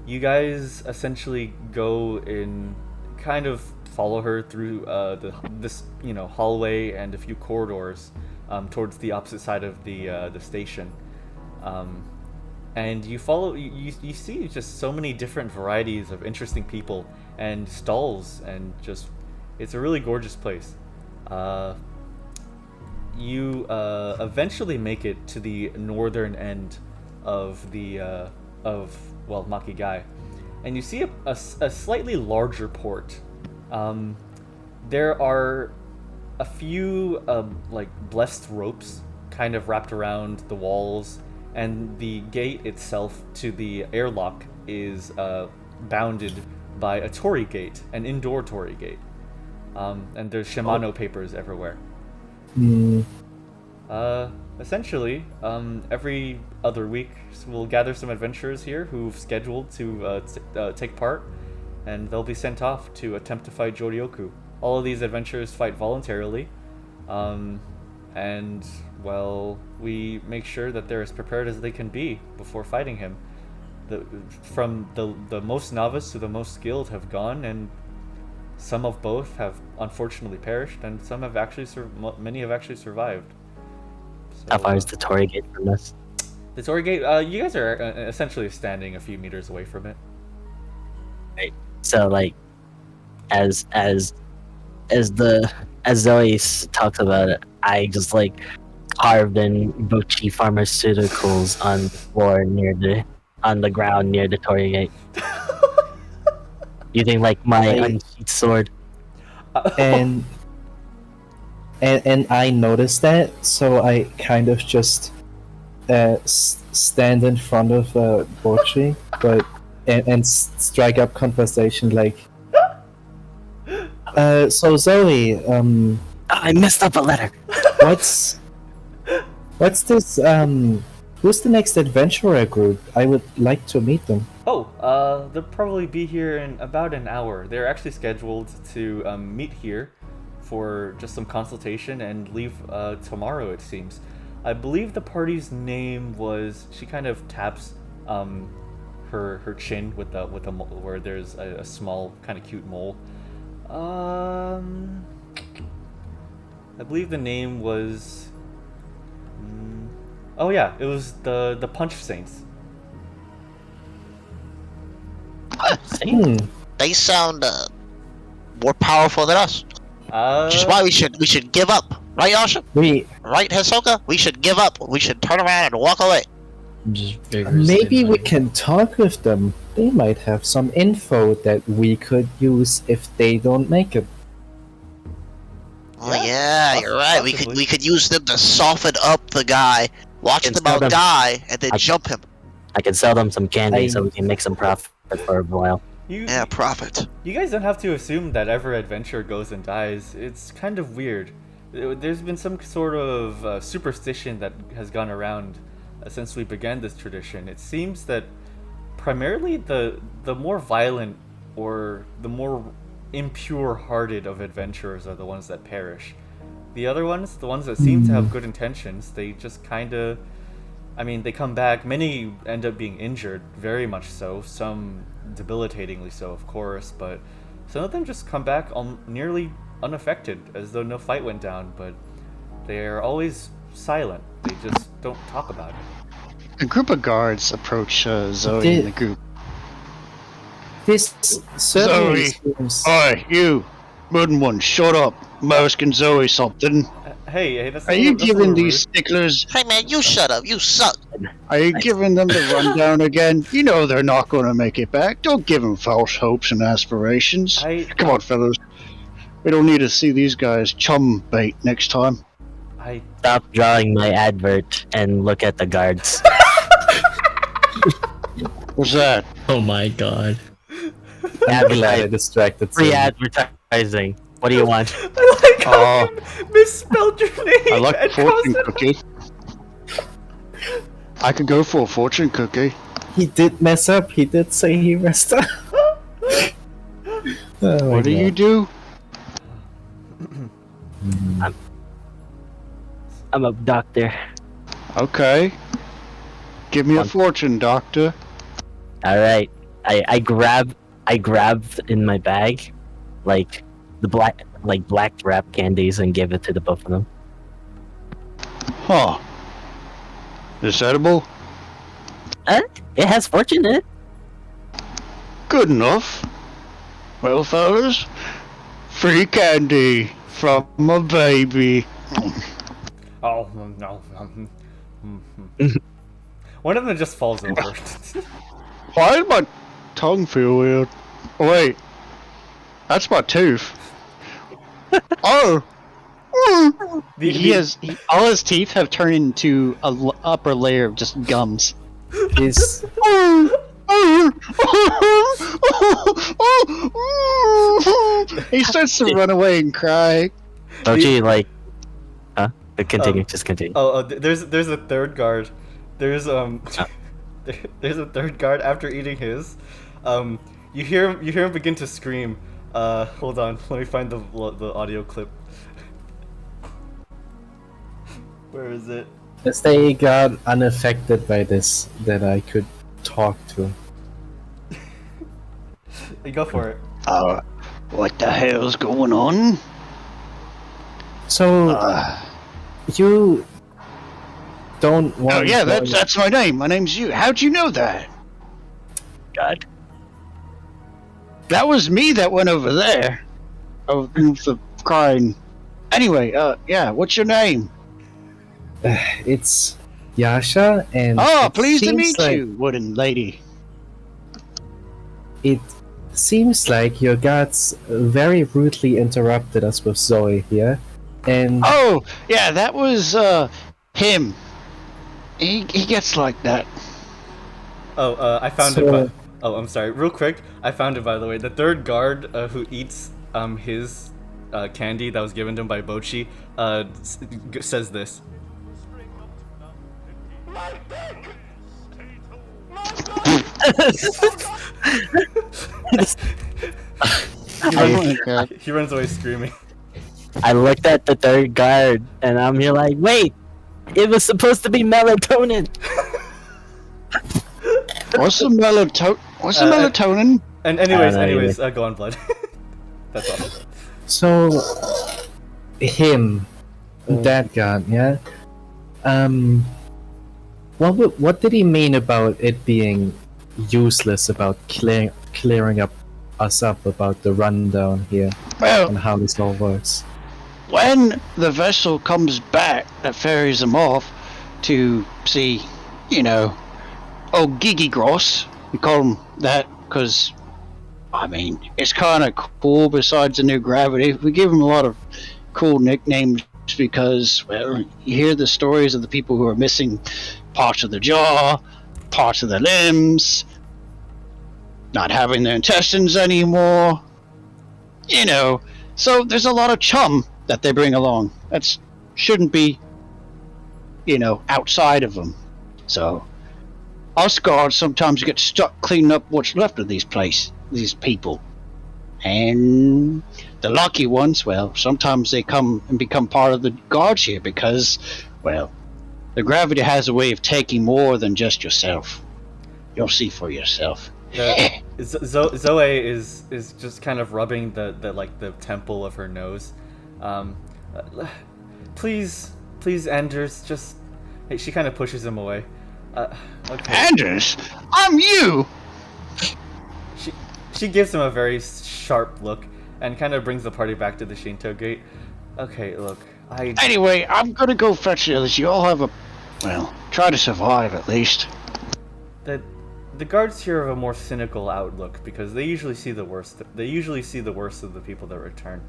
You guys essentially go in, kind of follow her through this hallway and a few corridors towards the opposite side of the station. And you see just so many different varieties of interesting people and stalls and just It's a really gorgeous place. You eventually make it to the northern end of the Makigai, and you see a slightly larger port. There are a few like blessed ropes kind of wrapped around the walls, and the gate itself to the airlock is bounded by a torii gate, an indoor torii gate. And there's Shimano papers everywhere. Essentially, every other week we'll gather some adventurers here who've scheduled to take part, and they'll be sent off to attempt to fight Joryoku. All of these adventurers fight voluntarily, and, well, we make sure that they're as prepared as they can be before fighting him. From the most novice to the most skilled have gone, and some of both have unfortunately perished, and some have actually many have actually survived. So, how far is the torii gate from us? The torii gate, you guys are essentially standing a few meters away from it. Right. So like, as Zoe talks about it, I just like carved in Bocchi pharmaceuticals on the floor on the ground near the torii gate. Using like my unsheathed sword. And I noticed that, so I kind of just stand in front of Bocchi, but and strike up conversation like, so Zoe, I messed up a letter. what's this? Who's the next adventurer group? I would like to meet them. Oh, they'll probably be here in about an hour. They're actually scheduled to meet here for just some consultation and leave tomorrow, it seems. I believe the party's name was. She kind of taps her chin with a where there's a small kind of cute mole. I believe the name was. Oh yeah, it was the Punch Saints. They sound more powerful than us. Which is why we should give up, right, Yasha? Right, Hisoka? We should give up. We should turn around and walk away. Maybe we can talk with them. They might have some info that we could use if they don't make it. Oh yeah, you're right. We could use them to soften up the guy, watch them all die, and then jump him. I can sell them some candy so we can make some profit for a while. Profit. You guys don't have to assume that every adventurer goes and dies. It's kind of weird. There's been some sort of superstition that has gone around since we began this tradition. It seems that primarily the more violent or the more impure-hearted of adventurers are the ones that perish. The other ones, the ones that seem to have good intentions, they just kind of... I mean, they come back. Many end up being injured, very much so. Some debilitatingly so, of course, but some of them just come back nearly unaffected, as though no fight went down, but they're always silent. They just don't talk about it. A group of guards approach Zoe in the group. This certainly seems... Oi, you! Wooden one, shut up! I'm asking Zoe something. Hey, that's Are you giving these sticklers... Hey man, you shut up, you suck! Are you giving them the rundown again? You know they're not going to make it back. Don't give them false hopes and aspirations. Come on, fellas. We don't need to see these guys chum bait next time. Stop drawing my advert and look at the guards. What's that? Oh my god. Distracted. Free advertising. What do you want? I like how you misspelled your name. I like a fortune cookie. I could go for a fortune cookie. He did mess up. He did say he messed up. What do you do? I'm a doctor. Okay. Give me a fortune, doctor. Alright. I grabbed in my bag like the black wrap candies and gave it to the both of them. Huh. Is edible? It has fortune in it. Good enough. Well, fellas, Free candy from my baby. Oh no. One of them just falls over. Why does my tongue feel weird? Oh, wait. That's my tooth. Oh! All his teeth have turned into a upper layer of just gums. He's He starts to run away and cry. Bocchi, like, huh? Continue, just continue. There's a third guard. There's there's a third guard after eating his. You hear him begin to scream. Hold on, let me find the audio clip. Where is it? as they got unaffected by this, that I could talk to. Go for it. What the hell's going on? So, you don't want... Oh yeah, that's my name. My name's Yu. How'd you know that? God. That was me that went over there. Oh, the crying. Anyway, yeah, what's your name? It's Yasha, and... Oh, pleased to seems meet you, wooden lady. It seems like your gods very rudely interrupted us with Zoe here, and... Oh, yeah, that was, him. He gets like that. Oh, I found it. Oh, I'm sorry. Real quick, I found it, by the way. The third guard who eats his candy that was given to him by Bocchi says this. He runs away screaming. I looked at the third guard, and I'm here like, wait! It was supposed to be melatonin! What's the melatonin? And anyways, go on, Blood. That's all. So, him, that god, yeah? What did he mean about it being useless, about clearing us up about the rundown here, and how this all works? When the vessel comes back that ferries them off to see, Gigi Gross, we call him that because, I mean, it's kind of cool besides the new gravity. We give him a lot of cool nicknames because, well, you hear the stories of the people who are missing parts of the jaw, parts of their limbs, not having their intestines anymore, so there's a lot of chum that they bring along. That shouldn't be, outside of them. So, us guards sometimes get stuck cleaning up what's left of these people. And the lucky ones, well, sometimes they come and become part of the guards here because, well, the gravity has a way of taking more than just yourself. You'll see for yourself. Zoe is just kind of rubbing the temple of her nose. Please, Anders, just... Hey, she kind of pushes him away. Okay. Anders, I'm you. She gives him a very sharp look and kind of brings the party back to the Shinto gate. Okay, look, Anyway, I'm gonna go fetch the others. You all have try to survive at least. The guards here have a more cynical outlook because they usually see the worst. They usually see the worst of the people that return.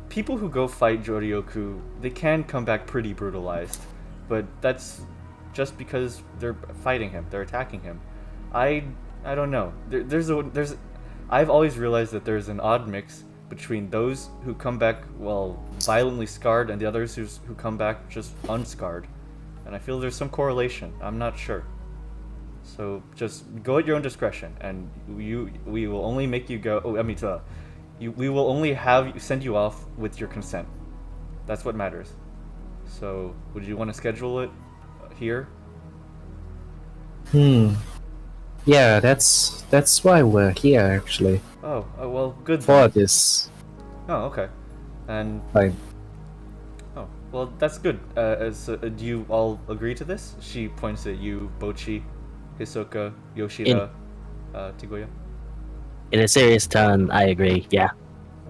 People who go fight Joryoku, they can come back pretty brutalized, but that's just because they're fighting him, they're attacking him. I don't know. I've always realized that there's an odd mix between those who come back, well, violently scarred and the others who come back just unscarred. And I feel there's some correlation. I'm not sure. So just go at your own discretion, and we will only make you go. We will only send you off with your consent. That's what matters. So, would you want to schedule it here? Yeah, that's why we're here actually. Oh, well, good. For this. Oh, okay. And. Fine. Oh, well, that's good. Do you all agree to this? She points at you, Bocchi, Hisoka, Yoshida, Tiguya. In a serious tone, I agree. Yeah.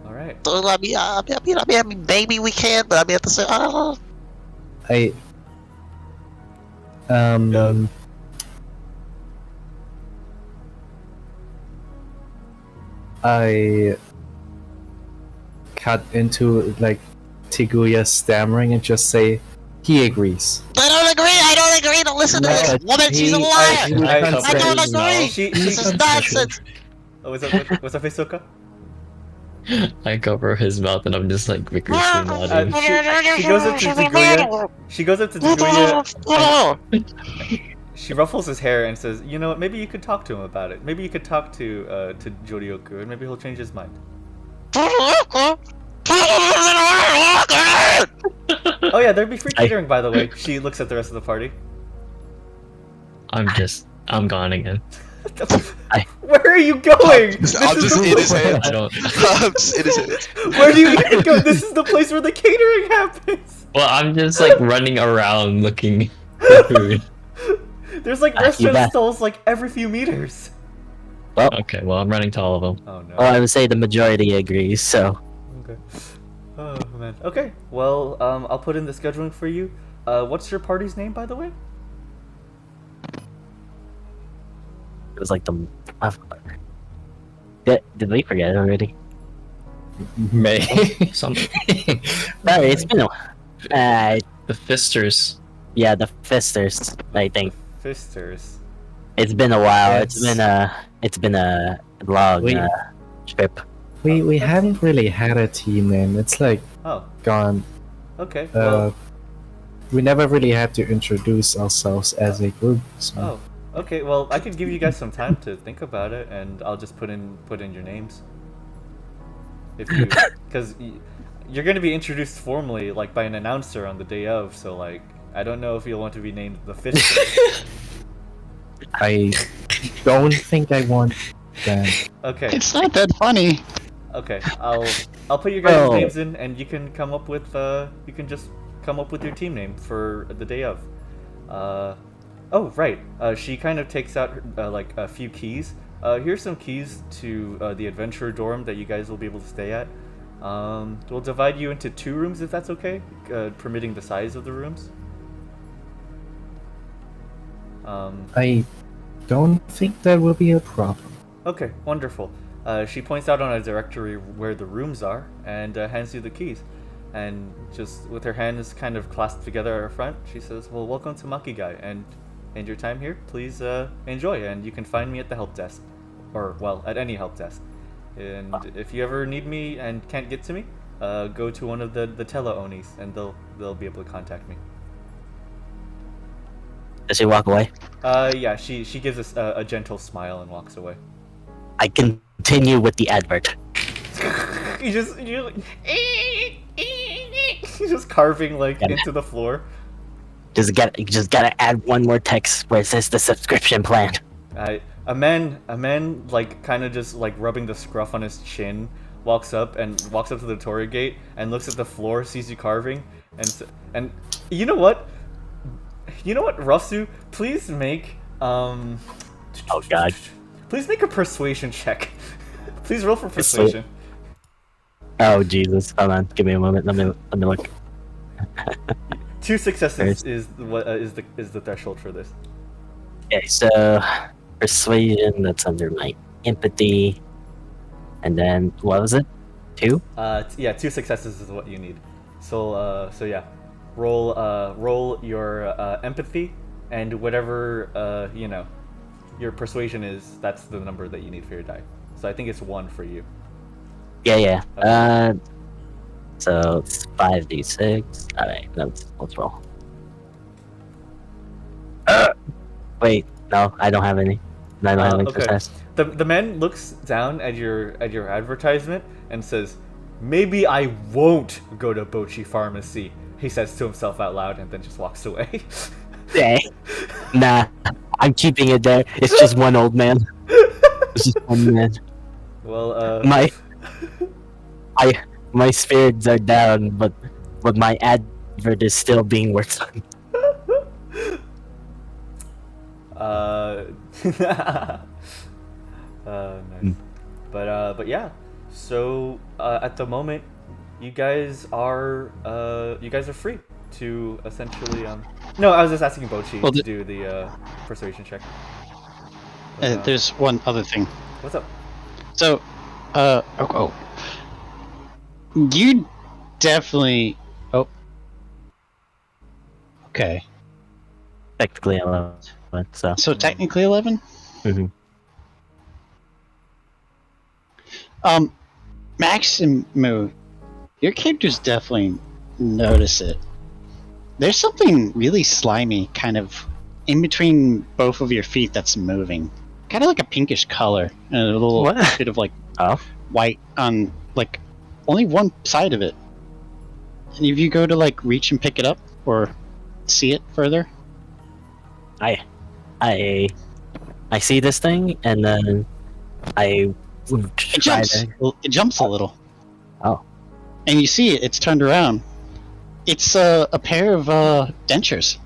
All right. I mean, maybe we can, but I mean, at the same, I I cut into like Tiguya stammering and just say he agrees. I don't agree. Don't listen to this woman. She's a liar. I don't agree. This is nonsense. Oh, what's up, Hisoka? I cover his mouth and I'm just like vigorously nodding. She goes up to Tiguya. She goes up to Tiguya. She ruffles his hair and says, "You know what? Maybe you could talk to him about it. Maybe you could talk to Jorioku, and maybe he'll change his mind." Oh yeah, there'd be free catering, by the way. She looks at the rest of the party. I'm gone again. Where are you going? I'm just in his head. I don't. I'm just in his head. Where do you even go? This is the place where the catering happens. Well, I'm just like running around looking for food. There's like restaurant stalls like every few meters. Well, okay, well, I'm running to all of them. Oh no. Well, I would say the majority agrees. So. Okay. Oh man. Okay. Well, I'll put in the scheduling for you. What's your party's name, by the way? It was like the. Did we forget it already? May. Something. Sorry, it's been a. The Fisters. Yeah, the Fisters. I think Fisters. it's been a while. Yes. It's been a long trip. We haven't really had a team name. It's like gone. Okay. Well, We never really had to introduce ourselves as a group. So. Okay. Well, I could give you guys some time to think about it, and I'll just put in your names. If you, because you're going to be introduced formally, like by an announcer on the day of. So like, I don't know if you'll want to be named the Fister. I don't think I want that. Okay. It's not that funny. Okay. I'll put your guys' names in, and you can come up with just come up with your team name for the day of. Oh right. She kind of takes out like a few keys. Here's some keys to the adventurer dorm that you guys will be able to stay at. We'll divide you into 2 rooms if that's okay, permitting the size of the rooms. I don't think that will be a problem. Okay, wonderful. She points out on a directory where the rooms are and hands you the keys. And just with her hands kind of clasped together at her front, she says, "Well, welcome to Makigai, and your time here, please enjoy. And you can find me at the help desk, or well, at any help desk. And if you ever need me and can't get to me, go to one of the tele-onis, and they'll be able to contact me." Does she walk away? Yeah, she gives us a gentle smile and walks away. I continue with the advert. You're just carving like into the floor. Just gotta add one more text where it says the subscription plan. A man like kind of just like rubbing the scruff on his chin walks up to the torii gate and looks at the floor, sees you carving, and you know what, Rasu, please make Oh god. Please make a persuasion check. Please roll for persuasion. Oh Jesus! Hold on, give me a moment. Let me look. 2 successes is the threshold for this. Okay, so persuasion, that's under my empathy, and then what was it? 2? Yeah, 2 successes is what you need. So yeah, roll your empathy, and whatever your persuasion is, that's the number that you need for your die. So I think it's 1 for you. Yeah. Okay. So it's 5d6. Alright, let's roll. Wait, no, I don't have any. I don't have any success. The man looks down at your advertisement and says, "Maybe I won't go to Bocchi Pharmacy," he says to himself out loud, and then just walks away. Dang. Nah, I'm keeping it there. It's just one old man. It's just one man. Well, my spirits are down, but my advert is still being worked on. Nice. But yeah. So at the moment, you guys are free to essentially No, I was just asking Bocchi to do the persuasion check. There's one other thing. What's up? So, you definitely. Oh. Okay. Technically 11. So technically 11. Mhm. Max and Moo, your characters definitely notice it. There's something really slimy kind of in between both of your feet that's moving. Kind of like a pinkish color and a little bit of like white on like only one side of it. And if you go to like reach and pick it up or see it further, I see this thing and then I it jumps a little. Oh. And you see it, it's turned around. It's a pair of dentures.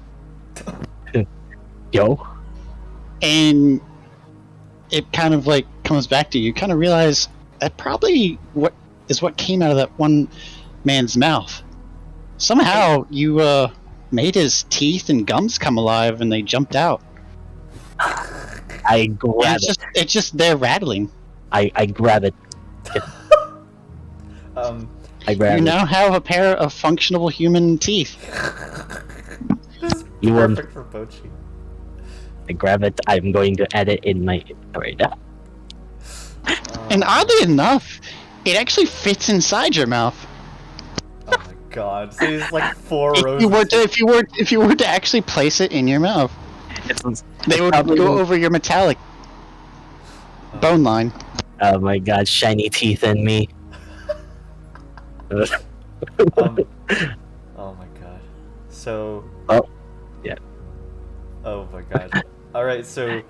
Yo. And it kind of like comes back to you. You kind of realize that probably what came out of that one man's mouth. Somehow you made his teeth and gums come alive and they jumped out. I grab it. It's just there rattling. I grab it. I grab you it. now have a pair of functional human teeth. You perfect for Bocchi. I grab it. I'm going to add it in my inventory now. And oddly enough, it actually fits inside your mouth. Oh my god! So it's like 4 rows. If you were to actually place it in your mouth, they would go over your metallic bone line. Oh my god! Shiny teeth in me. Oh my god. So. Oh. Yeah. Oh my god. Alright, so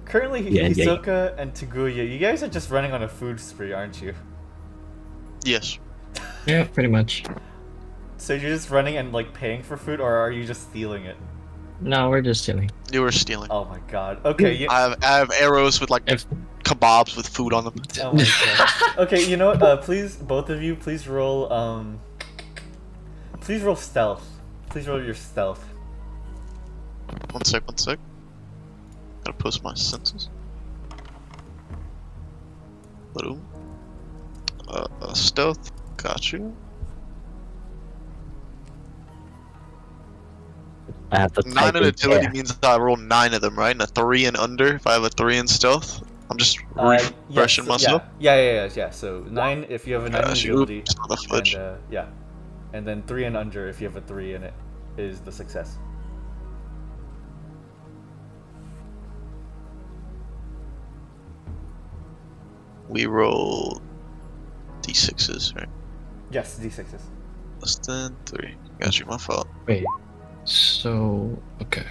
currently Hisoka and Tiguya, you guys are just running on a food spree, aren't you? Yes. Yeah, pretty much. So you're just running and like paying for food, or are you just stealing it? No, we're just stealing. You were stealing. Oh my god. Okay. I have arrows with like kebabs with food on them. Oh my god. Okay, you know what? Please, both of you, please roll stealth. Please roll your stealth. One sec. Gotta post my senses. Boom. Stealth. Got you. I have to 9 in agility means I roll 9 of them, right? And a 3 and under if I have a 3 in stealth. I'm just refreshing myself. Yeah. So 9 if you have a 9 in agility. And, and then 3 and under if you have a 3 in it is the success. We roll d6s, right? Yes, d6s. Less than 3. Got you, my fault. Wait. So, okay.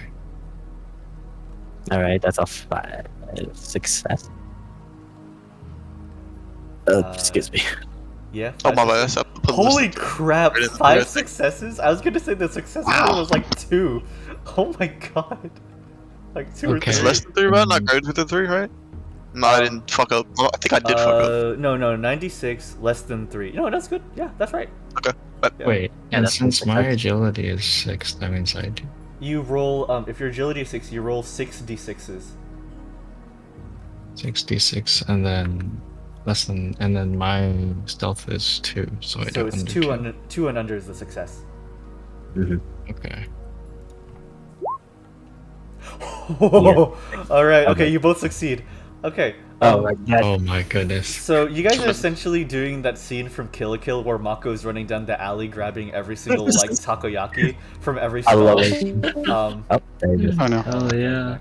Alright, that's a 5 success. Excuse me. Yeah. Oh my bad. Holy crap! 5 successes? I was gonna say the success rate was like 2. Oh my god. Like 2 or 3. It's less than 3, right? Not greater than 3, right? No, I didn't fuck up. Well, I think I did fuck up. No, 96 less than 3. No, that's good. Yeah, that's right. Okay. Yeah. Wait, and since my agility is 6, that means I do. You roll, if your agility is 6, you roll 6 d6s. 6d6, and then less than, and then my stealth is 2, so I do it's under 2 and under is the success. Okay. Alright, okay, you both succeed. Okay. Oh my god. Oh my goodness. So you guys are essentially doing that scene from Kill la Kill where Mako is running down the alley grabbing every single like takoyaki from every stall. I love it. There you go. Oh no. Oh yeah.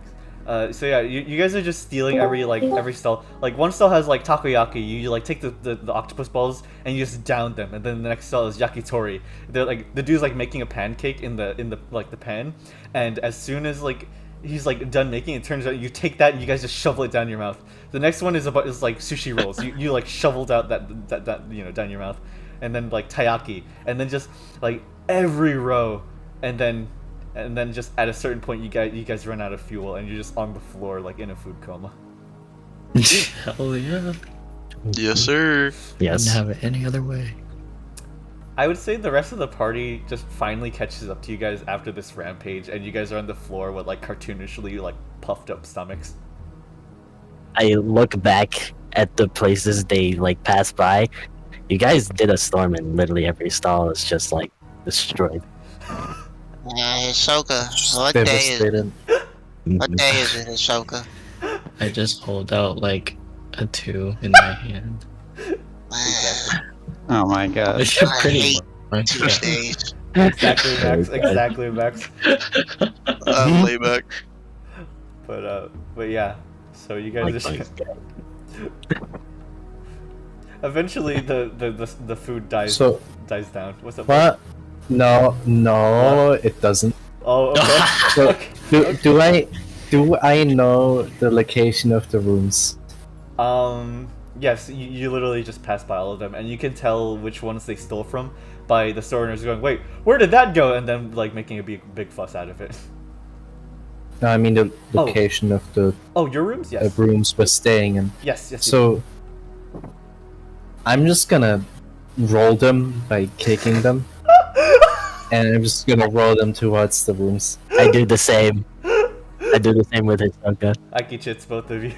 So yeah, you guys are just stealing every stall. Like one stall has like takoyaki, you like take the octopus balls and you just down them, and then the next stall is yakitori. They're like the dude's like making a pancake in the like the pan, and as soon as like he's like done making it, turns out you take that and you guys just shovel it down your mouth. The next one is like sushi rolls. You like shoveled out that down your mouth, and then like taiyaki, and then just like every row, and then just at a certain point you guys run out of fuel and you're just on the floor like in a food coma. Hell yeah. Yes, sir. Yes. Couldn't have it any other way. I would say the rest of the party just finally catches up to you guys after this rampage, and you guys are on the floor with like cartoonishly like puffed up stomachs. I look back at the places they like pass by. You guys did a storm, and literally every stall is just like destroyed. Hisoka, what day is Devastated. what day is it, Hisoka? I just hold out like a 2 in my hand. Oh my god. It's pretty hate much. Tuesdays. Exactly, Max. Exactly, Max. Layback. But yeah. So you guys Like, just eventually the food dies down. What's up? What? No, it doesn't. Oh, okay. So, Okay. do I know the location of the rooms? Yes, you literally just pass by all of them, and you can tell which ones they stole from by the store owners going, "Wait, where did that go?" and then like making a big fuss out of it. No, I mean the location of the Oh, your rooms? Yes. rooms we're staying in. Yes. So I'm just gonna roll them by kicking them, and I'm just gonna roll them towards the rooms. I do the same. I do the same with Hisoka. Aki chits both of you.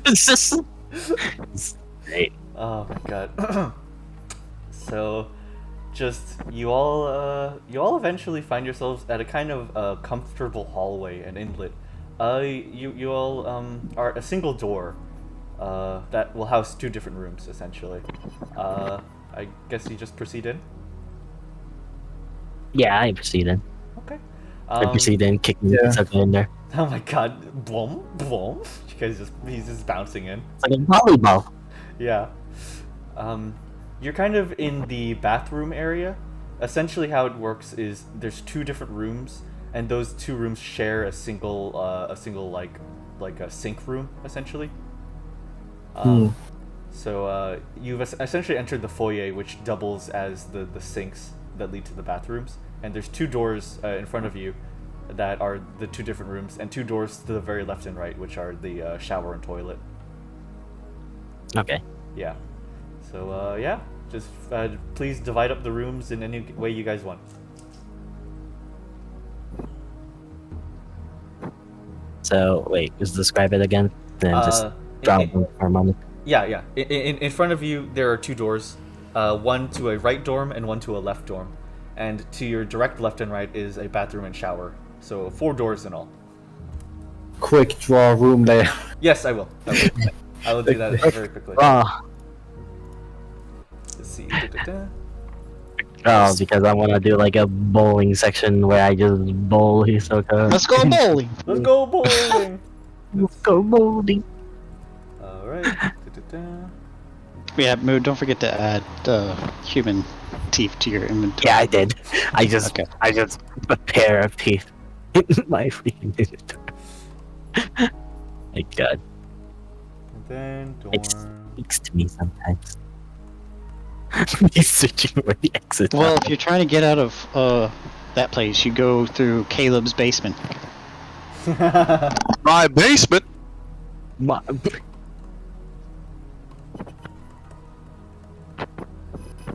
It's just it's great. Oh my god. So, just you all eventually find yourselves at a kind of comfortable hallway, an inlet. You all are a single door that will house two different rooms essentially. I guess you just proceed in. Yeah, I proceed in. Okay. I proceed in, kicking Hisoka in there. Oh my god, boom, boom. He's just bouncing in. It's like a volleyball. Yeah. You're kind of in the bathroom area. Essentially how it works is there's two different rooms, and those two rooms share a single like a sink room, essentially. So you've essentially entered the foyer, which doubles as the sinks that lead to the bathrooms. And there's two doors in front of you that are the two different rooms, and two doors to the very left and right, which are the shower and toilet. Okay. Yeah. So, yeah. Just please divide up the rooms in any way you guys want. So, wait, just describe it again. Then just drop them for a moment. Yeah. In front of you, there are two doors. One to a right dorm and one to a left dorm. And to your direct left and right is a bathroom and shower. So 4 doors in all. Quick draw room there. Yes, I will. I will do that very quickly. Let's see. Oh, because I want to do like a bowling section where I just bowl Hisoka. Let's go bowling! Let's go bowling! Let's go bowling. Alright. Yeah, Mood, don't forget to add human teeth to your inventory. Yeah, I did. I just a pair of teeth in my freaking inventory. My god. And then It dorm. speaks to me sometimes. He's searching for the exit. Well, if you're trying to get out of that place, you go through Caleb's basement. My basement.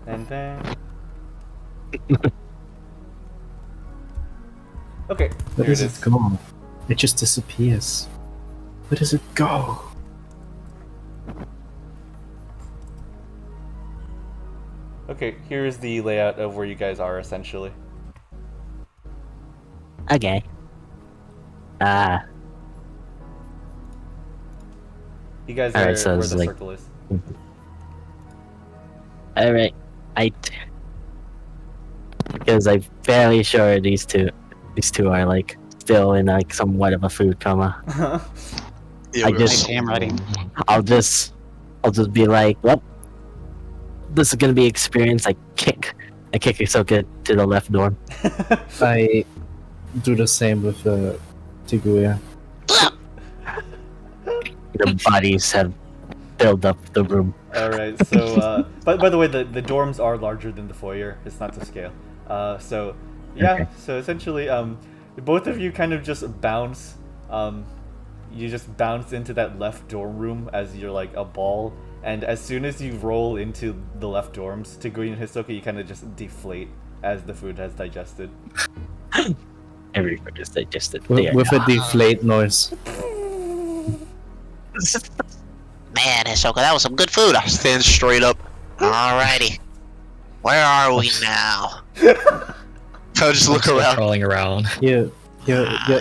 And then... Okay, Where here does it go? It just disappears. Where does it go? Okay, here's the layout of where you guys are, essentially. Okay. You guys Alright, are so where it's the like- circle is. Alright. Because I'm fairly sure these two are like still in like somewhat of a food coma. Yeah, I we're just- Handwriting. I'll just be like, well, this is gonna be experience. I kick Hisoka to the left dorm. I do the same with Tiguya. The bodies have filled up the room. Alright, so, by the way, the dorms are larger than the foyer. It's not to scale. So, yeah, Okay. so essentially, both of you kind of just bounce. You just bounce into that left dorm room as you're like a ball, and as soon as you roll into the left dorms, Tiguya and Hisoka, you kind of just deflate as the food has digested. Every food is digested. With a deflate noise. Man, Hisoka, that was some good food. I stand straight up. Alrighty. Where are we now? I'll just look Still around. crawling around. You're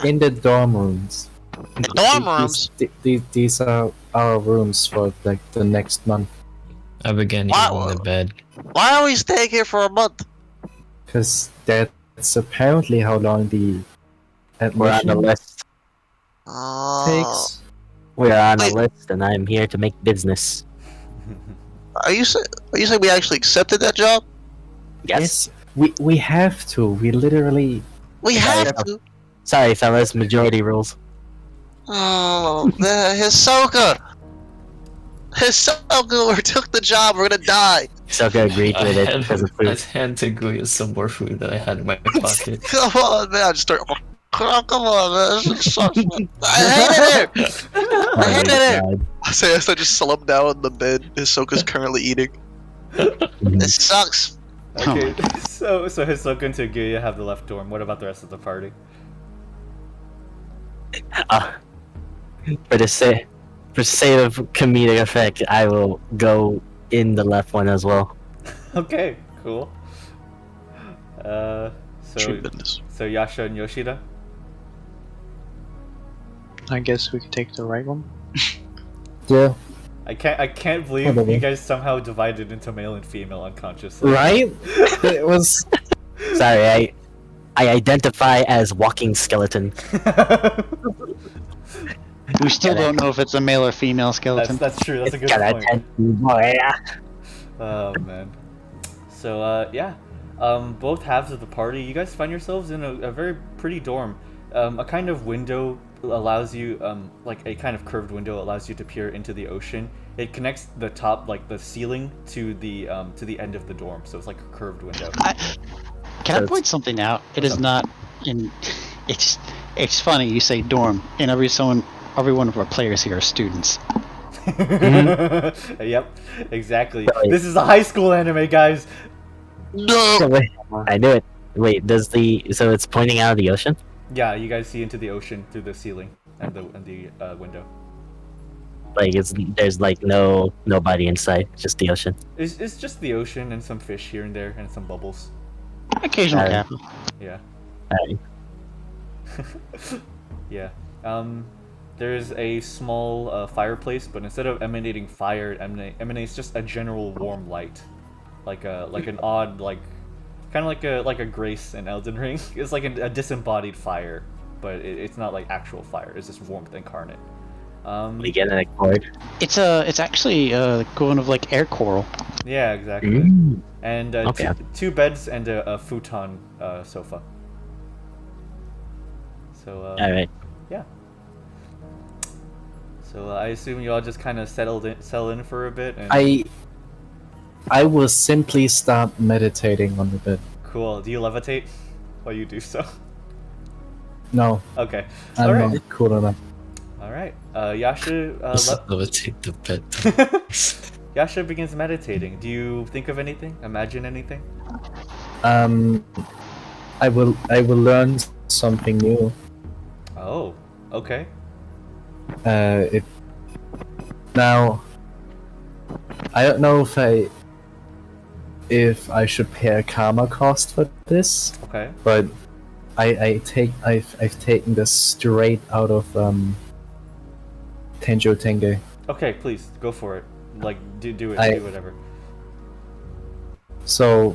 in the dorm rooms. The dorm rooms? These are our rooms for like the next month. I began Wow. eating the bed. Why are we staying here for a month? Because that's apparently how long the We're on the admission list. Oh. takes. We're on the Wait. list, and I'm here to make business. Are you saying we actually accepted that job? Yes. We have to. We literally. We have to. Sorry, fellas. Majority rules. Oh, Hisoka! Hisoka, we took the job. We're gonna die. Hisoka agreed with it because of I food. hand Tiguya some more food that I had in my pocket. Come on, man. I just start. Oh, come on, man. This sucks, man. I hate it here. I hate it here. God. I say as I just slump down on the bed Hisoka's currently eating. This sucks. Okay, so Hisoka and Tiguya have the left dorm. What about the rest of the party? For the sake of comedic effect, I will go in the left one as well. Okay, cool. Tremendous. So Yasha and Yoshida. I guess we could take the right one. Yeah. I can't believe Whatever. you guys somehow divided into male and female unconsciously. Right? It was. Sorry, I identify as walking skeleton. We still don't know if it's a male or female skeleton. That's true. That's a good Gotta point. attend boy. Oh man. So yeah, both halves of the party, you guys find yourselves in a very pretty dorm. A kind of window allows you, like a kind of curved window allows you to peer into the ocean. It connects the top, like the ceiling, to the end of the dorm, so it's like a curved window. Can I point something out? It is not in. It's funny you say dorm, and every one of our players here are students. Yep, exactly. This is a high school anime, guys. No. Wait, I knew it. Wait, so it's pointing out of the ocean? Yeah, you guys see into the ocean through the ceiling and the window. Like there's like nobody inside, just the ocean. It's just the ocean and some fish here and there and some bubbles. Occasional capital. Yeah. Alright. Yeah. There's a small fireplace, but instead of emanating fire, it emanates just a general warm light, like an odd, like kind of like a Grace in Elden Ring. It's like a disembodied fire, but it's not like actual fire. It's just warmth incarnate. We get an cord. It's actually going of like air coral. Yeah, exactly. And Okay. two beds and a futon sofa. So Alright. yeah. So I assume you all just kind of settle in for a bit. And... I will simply start meditating on the bed. Cool. Do you levitate while you do so? No, Okay. I'm All right. not cool enough. All right. Yasha. Just levitate the bed. Yasha begins meditating. Do you think of anything? Imagine anything? I will learn something new. Oh. Okay. Now, I don't know if I should pay a karma cost for this, Okay. but I've taken this straight out of Tenjo Tenge. Okay. Please go for it. Like do it. I- Do whatever. So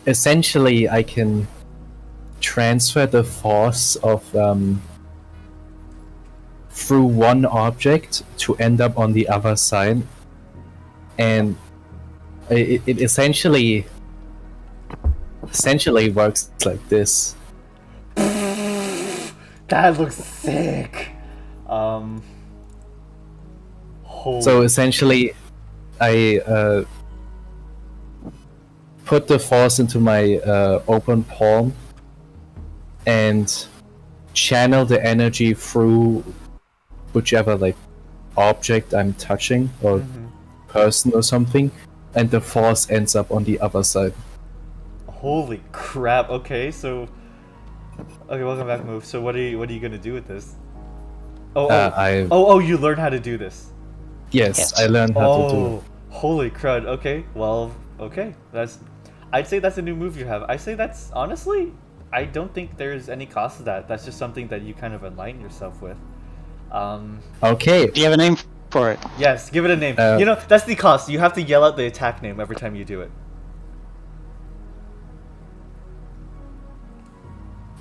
essentially, I can transfer the force of through one object to end up on the other side, and it essentially works like this. That looks sick. Holy. So essentially, I put the force into my open palm and channel the energy through whichever like object I'm touching or person or something, and the force ends up on the other side. Holy crap! Okay, so welcome back, Move. So what are you gonna do with this? You learned how to do this. Yes, I learned how to do it. Holy crud! Okay, well, okay, I'd say that's a new move you have. I say that's honestly, I don't think there's any cost to that. That's just something that you kind of enlighten yourself with. Okay. Do you have a name for it? Yes, give it a name. That's the cost. You have to yell out the attack name every time you do it.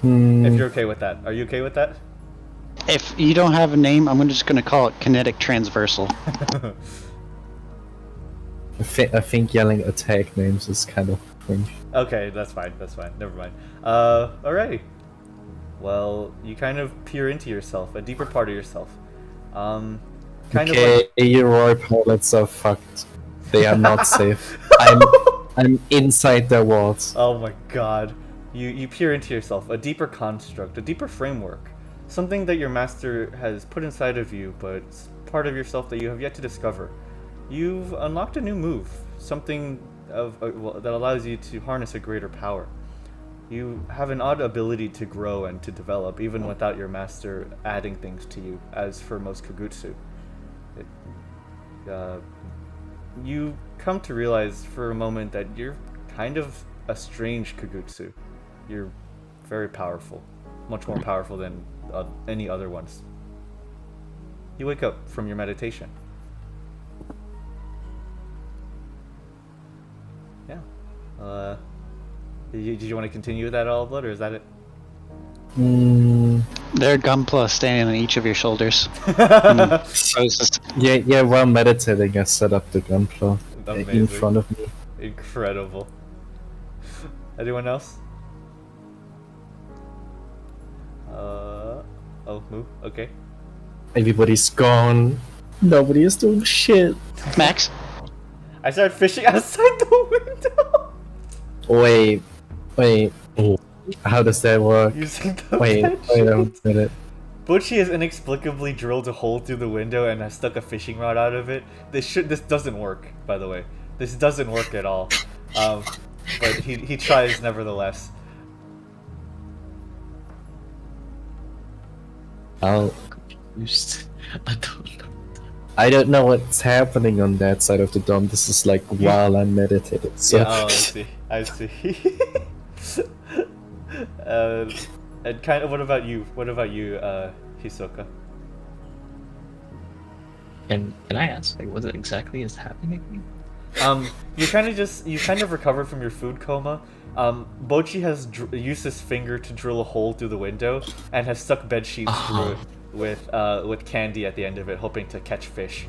If you're okay with that. Are you okay with that? If you don't have a name, I'm just going to call it Kinetic Transversal. I think yelling attack names is kind of cringe. Okay, that's fine. Never mind. Alright. Well, you kind of peer into yourself, a deeper part of yourself. Your pilots are fucked. They are not safe. I'm inside their walls. Oh my god. You peer into yourself, a deeper construct, a deeper framework. Something that your master has put inside of you, but it's part of yourself that you have yet to discover. You've unlocked a new move, something that allows you to harness a greater power. You have an odd ability to grow and to develop, even without your master adding things to you, as for most Kugutsu. You come to realize for a moment that you're kind of a strange Kugutsu. You're very powerful, much more powerful than any other ones. You wake up from your meditation. Yeah. Did you want to continue with that all blood, or is that it? There are Gunpla standing on each of your shoulders. Yeah, while meditating, I set up the gunpla in front of me. Incredible. Anyone else? Move. Okay. Everybody's gone. Nobody is doing shit. Max? I started fishing outside the window! Wait. How does that work? Using the wait a minute. Bocchi has inexplicably drilled a hole through the window and has stuck a fishing rod out of it. This doesn't work, by the way. This doesn't work at all. But he tries nevertheless. I'm confused. I don't know what's happening on that side of the dome. This is like while I'm meditating. So. Yeah, I see. And kind of, what about you? Hisoka? Can I ask, like, what exactly is happening? You kind of recovered from your food coma. Bocchi has used his finger to drill a hole through the window and has stuck bed sheets through it with candy at the end of it, hoping to catch fish.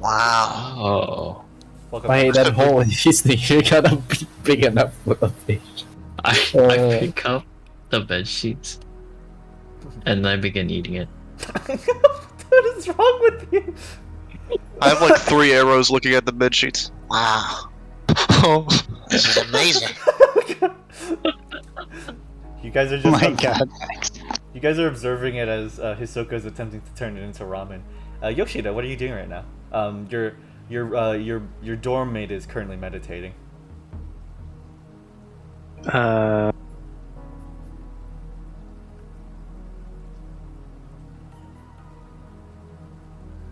Wow. Oh. Wait, that hole you gotta be big enough for a fish. I pick up the bed sheets and I begin eating it. What is wrong with you? I have like 3 arrows looking at the bed sheets. Wow. Oh, this is amazing. You guys are just. Oh my god. You guys are observing it as Hisoka is attempting to turn it into ramen. Yoshida, what are you doing right now? Your dorm mate is currently meditating.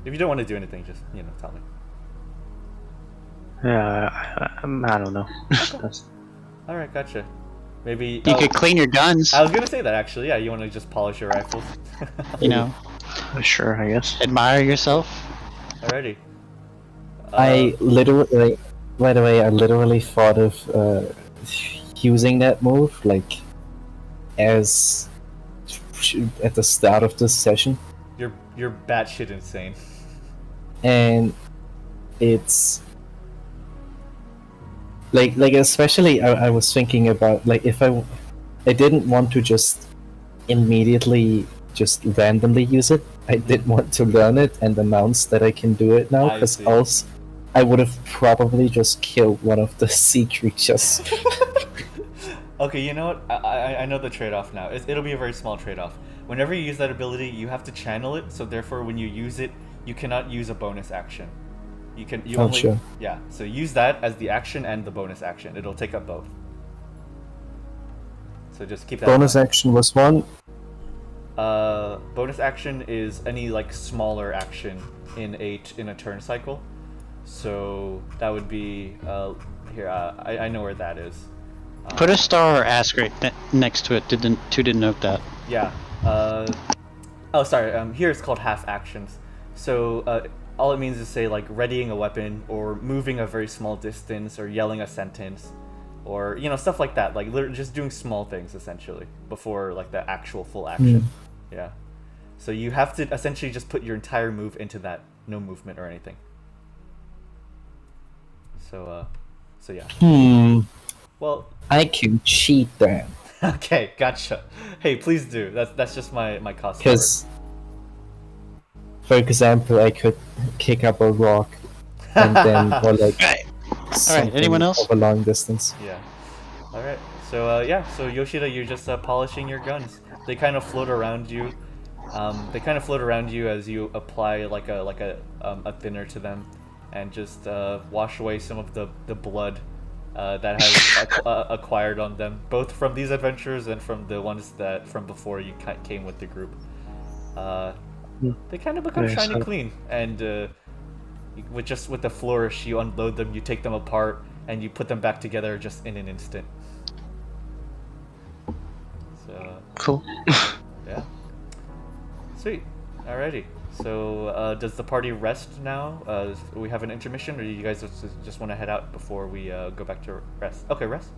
If you don't want to do anything, just tell me. I don't know. All right, gotcha. Maybe You could clean your guns. I was gonna say that actually. Yeah, you want to just polish your rifles. Sure, I guess. Admire yourself. Alrighty. I literally thought of using that move like as at the start of this session. You're batshit insane. And it's like especially I was thinking about like if I didn't want to just immediately just randomly use it. I did want to learn it and announce that I can do it now, because else I would have probably just killed one of the sea creatures. Okay, you know what? I know the trade-off now. It'll be a very small trade-off. whenever you use that ability, you have to channel it. So therefore, when you use it, you cannot use a bonus action. You only sure. yeah. So use that as the action and the bonus action. It'll take up both. So just keep that. Bonus action was one. Bonus action is any like smaller action in a turn cycle. So that would be here. I know where that is. Put a star or asterisk next to it. Didn't note that. Yeah. Oh, sorry. Here it's called half actions. So all it means is say like readying a weapon or moving a very small distance or yelling a sentence, or stuff like that. Like literally just doing small things essentially before like the actual full action. Yeah. So you have to essentially just put your entire move into that. No movement or anything. So yeah. Well, I can cheat then. Okay, gotcha. Hey, please do. That's just my cost. Because, for example, I could kick up a rock and then, or like, Alright, anyone else? Of a long distance. Yeah. Alright. So, yeah, so Yoshida, you're just polishing your guns. They kind of float around you. As you apply like a thinner to them and just wash away some of the blood that has acquired on them, both from these adventures and from the ones that from before you came with the group. They kind of become shiny clean, and with the flourish, you unload them, you take them apart, and you put them back together just in an instant. So Cool. yeah, sweet. Alrighty. So does the party rest now? We have an intermission, or do you guys just want to head out before we go back to rest? Okay, rest.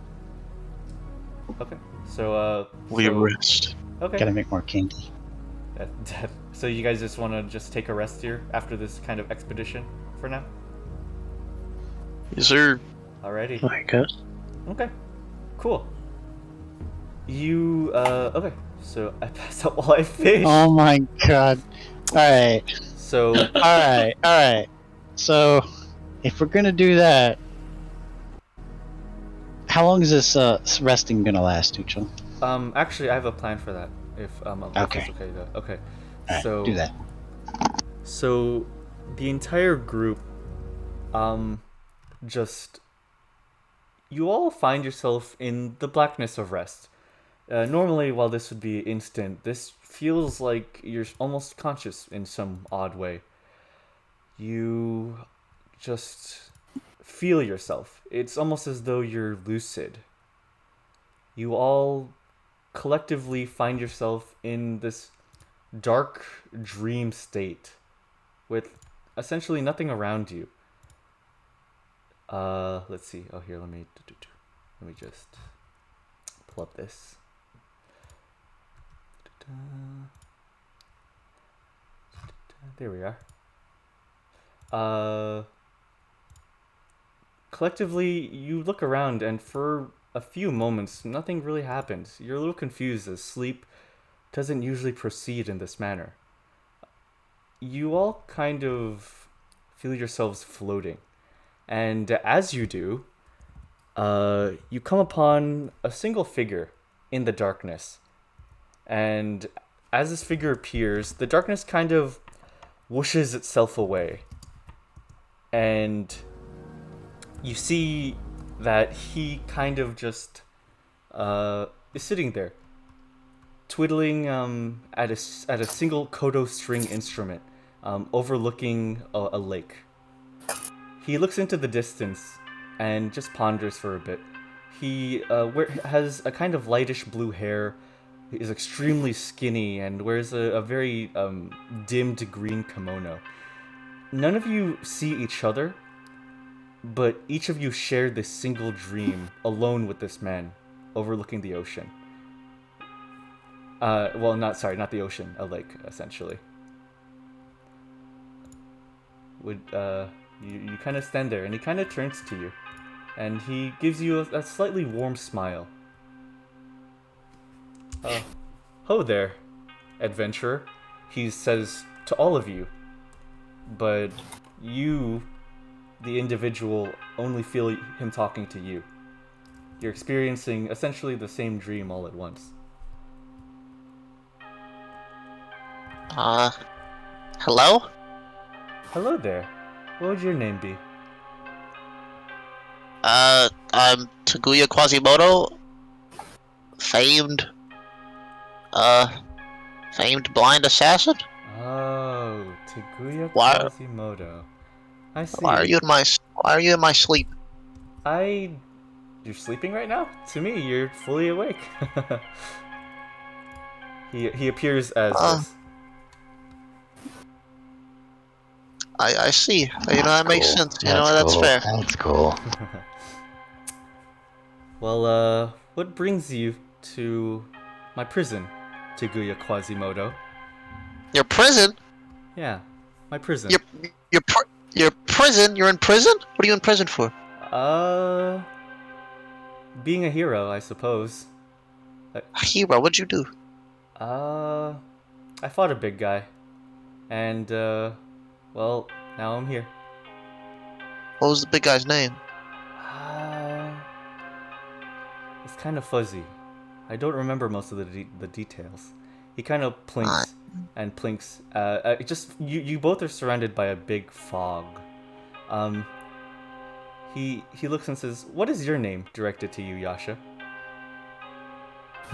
Okay. So We rest. Okay. Gotta make more candy. So you guys just want to just take a rest here after this kind of expedition for now? Yes, sir. Alrighty. I guess. Okay. Cool. You okay. So I pass out while I fish. Oh my god. Alright. So Alright. So, if we're gonna do that, how long is this resting gonna last, Neutral? actually I have a plan for that. If Okay. it's okay though. Okay. Alright, So do that. So the entire group just you all find yourself in the blackness of rest. Normally, while this would be instant, this feels like you're almost conscious in some odd way. You just feel yourself. It's almost as though you're lucid. You all collectively find yourself in this dark dream state with essentially nothing around you. Let's see. Oh, here, let me just pull up this. There we are. Collectively, you look around, and for a few moments, nothing really happens. You're a little confused as sleep doesn't usually proceed in this manner. You all kind of feel yourselves floating. And as you do, you come upon a single figure in the darkness. And as this figure appears, the darkness kind of whooshes itself away. And you see that he kind of just is sitting there, twiddling at a single koto string instrument, overlooking a lake. He looks into the distance and just ponders for a bit. He has a kind of lightish blue hair, he is extremely skinny, and wears a very dimmed green kimono. None of you see each other, but each of you share this single dream alone with this man, overlooking the ocean. Well, not the ocean, a lake, essentially. You kind of stand there, and he kind of turns to you, and he gives you a slightly warm smile. Ho there, adventurer, he says to all of you, but you, the individual, only feel him talking to you. You're experiencing essentially the same dream all at once. Hello? Hello there. What would your name be? I'm Tiguya Quasimoto, famed, famed blind assassin? Oh, Tiguya Why- Quasimoto. I see. Why are you in my sleep? You're sleeping right now? To me, you're fully awake. He appears as this. I see. That makes sense. That's cool. fair. That's cool. Well, what brings you to my prison, Tiguya Quasimoto? Your prison? Yeah, my prison. Your prison? You're in prison? What are you in prison for? Being a hero, I suppose. A hero? What'd you do? I fought a big guy. And, well, now I'm here. What was the big guy's name? It's kind of fuzzy. I don't remember most of the details. He kind of plinks and plinks. You both are surrounded by a big fog. He looks and says, "What is your name?" Directed to you, Yasha.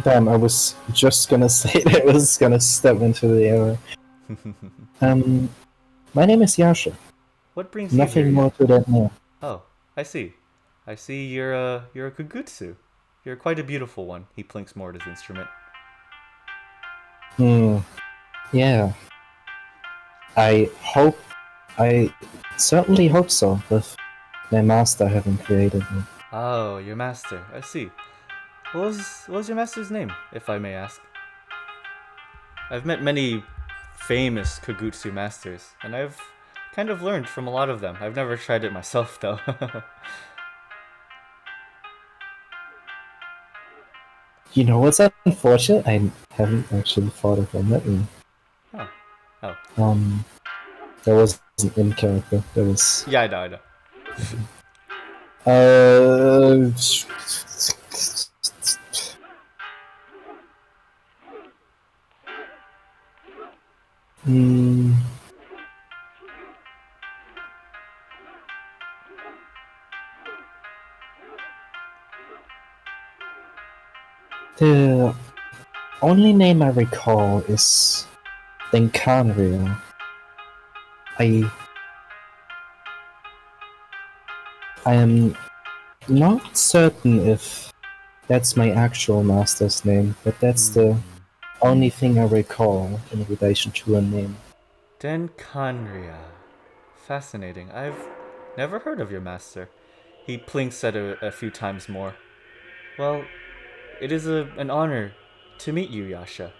Damn, I was just gonna say that I was gonna step into the air. My name is Yasha. What brings you Nothing here? more to that name. Oh, I see. I see you're a Kugutsu. You're quite a beautiful one. He plinks more at his instrument. Yeah. I certainly hope so, with my master having created me. Oh, your master. I see. What was your master's name, if I may ask? I've met many famous Kugutsu masters, and I've kind of learned from a lot of them. I've never tried it myself, though. You know what's unfortunate? I haven't actually thought of him. Let me. Oh. That wasn't in character. That was. Yeah, I know. The only name I recall is Denkanria. I am not certain if that's my actual master's name, but that's the only thing I recall in relation to a name. Denkanria. Fascinating. I've never heard of your master. He plinks at a few times more. Well, it is an honor to meet you, Yasha.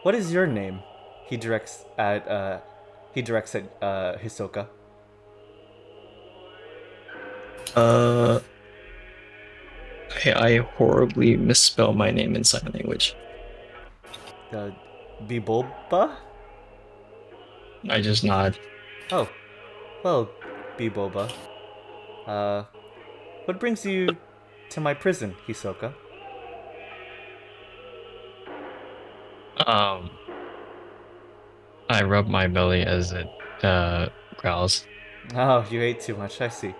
What is your name? He directs at Hisoka. I horribly misspell my name in sign language. Biboba? I just nod. Oh, well, Biboba. What brings you to my prison, Hisoka? I rub my belly as it growls. Oh, you ate too much. I see.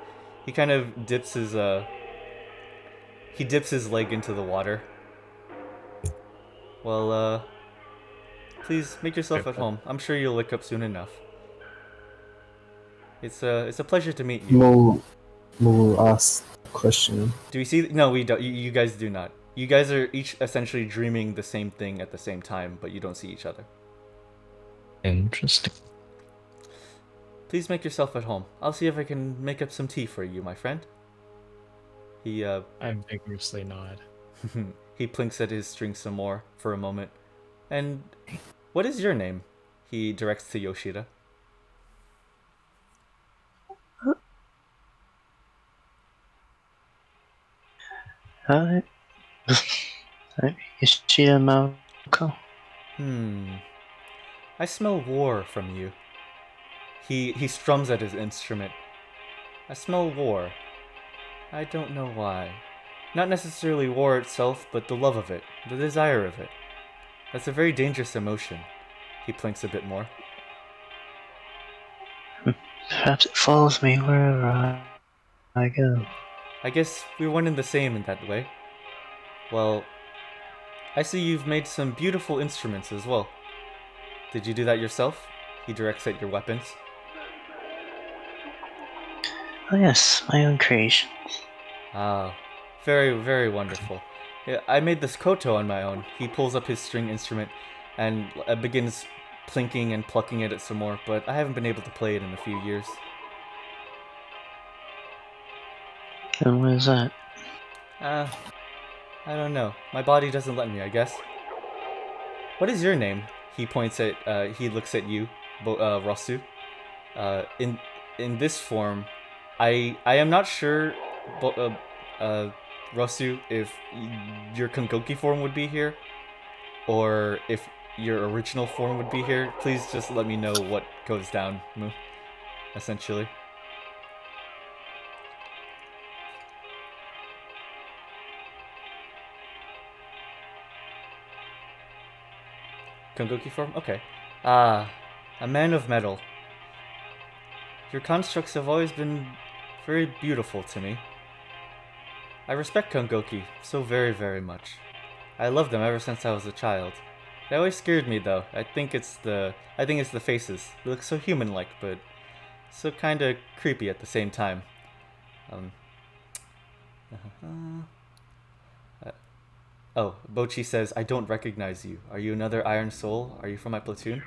He kind of dips his leg into the water. Well, please make yourself at home. I'm sure you'll wake up soon enough. It's a pleasure to meet you. We'll ask a question. Do we see? No, we don't. You guys do not. You guys are each essentially dreaming the same thing at the same time, but you don't see each other. Interesting. Please make yourself at home. I'll see if I can make up some tea for you, my friend. I vigorously nod. He plinks at his string some more for a moment. And what is your name? He directs to Yoshida. Yoshida Maoko. I smell war from you. He strums at his instrument. I smell war. I don't know why. Not necessarily war itself, but the love of it, the desire of it. That's a very dangerous emotion. He blinks a bit more. Perhaps it follows me wherever I go. I guess we're one and the same in that way. Well, I see you've made some beautiful instruments as well. Did you do that yourself? He directs at your weapons. Oh yes, my own creation. Ah, very, very wonderful. Yeah, I made this koto on my own. He pulls up his string instrument and begins plinking and plucking at it some more, but I haven't been able to play it in a few years. And what is that? I don't know. My body doesn't let me, I guess. What is your name? He points at, he looks at you, Rosu. In this form, I am not sure, Rosu, if your Konghoki form would be here, or if your original form would be here. Please just let me know what goes down, Mu, essentially. Konghoki form? Okay. Ah, a man of metal. Your constructs have always been very beautiful to me. I respect Konghoki so very, very much. I loved them ever since I was a child. They always scared me though. I think it's the faces. They look so human-like, but so kind of creepy at the same time. Oh, Bocchi says, I don't recognize you. Are you another Iron Soul? Are you from my platoon?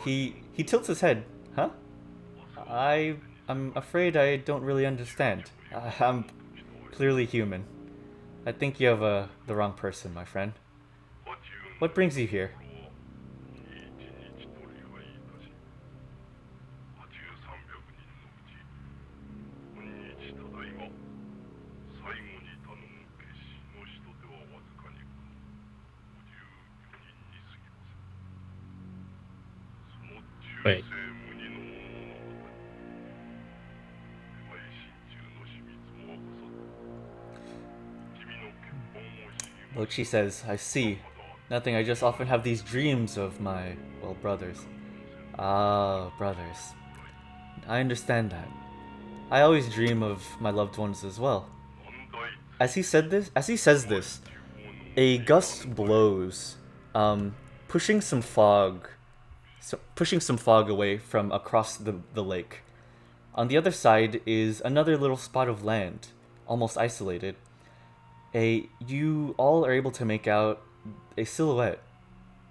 He tilts his head. Huh? I'm afraid I don't really understand. I'm clearly human. I think you have the wrong person, my friend. What brings you here? Wait. Bocchi says, I see. Nothing, I just often have these dreams of my, well, brothers. Ah, brothers. I understand that. I always dream of my loved ones as well. As he says this, a gust blows, pushing some fog away from across the lake. On the other side is another little spot of land, almost isolated. You all are able to make out a silhouette,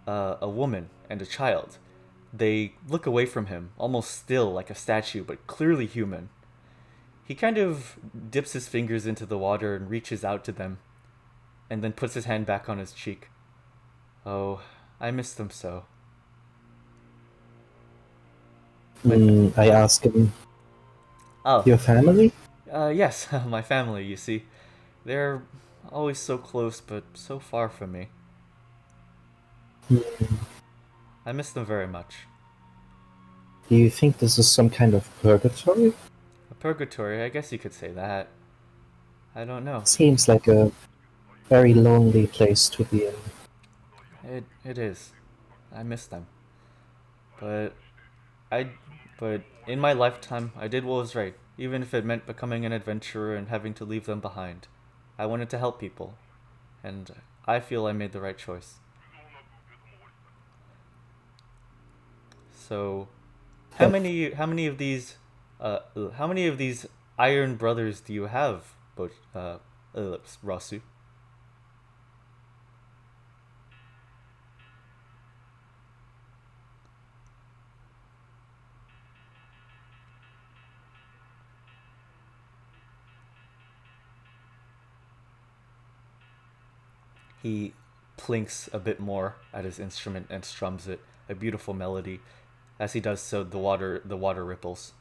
a woman and a child. They look away from him, almost still like a statue, but clearly human. He kind of dips his fingers into the water and reaches out to them, and then puts his hand back on his cheek. Oh, I miss them so. I ask him, Oh, your family? yes, my family, you see. They're always so close, but so far from me. I miss them very much. Do you think this is some kind of purgatory? A purgatory, I guess you could say that. I don't know. Seems like a very lonely place to be in. It is. I miss them. But in my lifetime, I did what was right, even if it meant becoming an adventurer and having to leave them behind. I wanted to help people, and I feel I made the right choice. So, how many of these Iron Brothers do you have, Rasu? He plinks a bit more at his instrument and strums it, a beautiful melody. As he does so, the water ripples.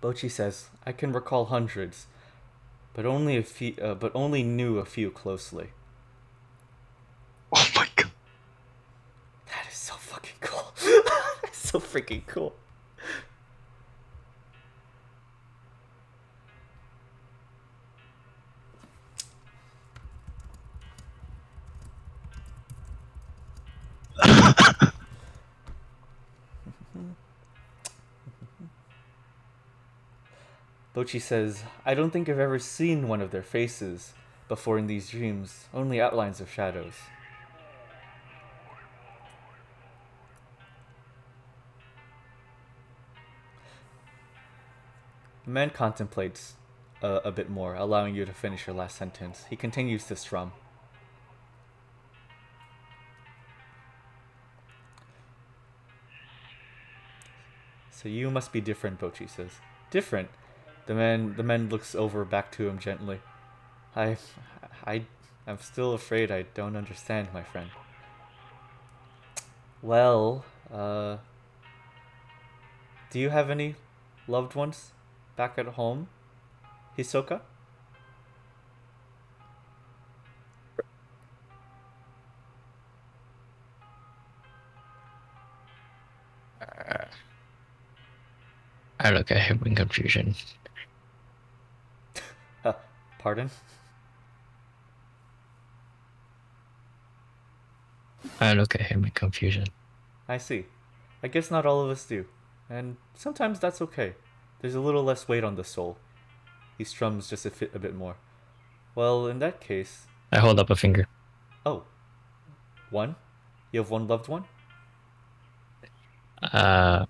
Bocchi says, I can recall hundreds, but only knew a few closely. Oh my god. That is so fucking cool. That's so freaking cool. Bocchi says, I don't think I've ever seen one of their faces before in these dreams, only outlines of shadows. The man contemplates a bit more, allowing you to finish your last sentence. He continues to strum. So you must be different, Bocchi says. Different? The man looks over back to him gently. I'm still afraid I don't understand, my friend. Well, do you have any loved ones back at home, Hisoka? I look at him in confusion. Pardon? I look at him in confusion. I see. I guess not all of us do. And sometimes that's okay. There's a little less weight on the soul. He strums just a bit more. Well, in that case... I hold up a finger. Oh. One? You have one loved one? I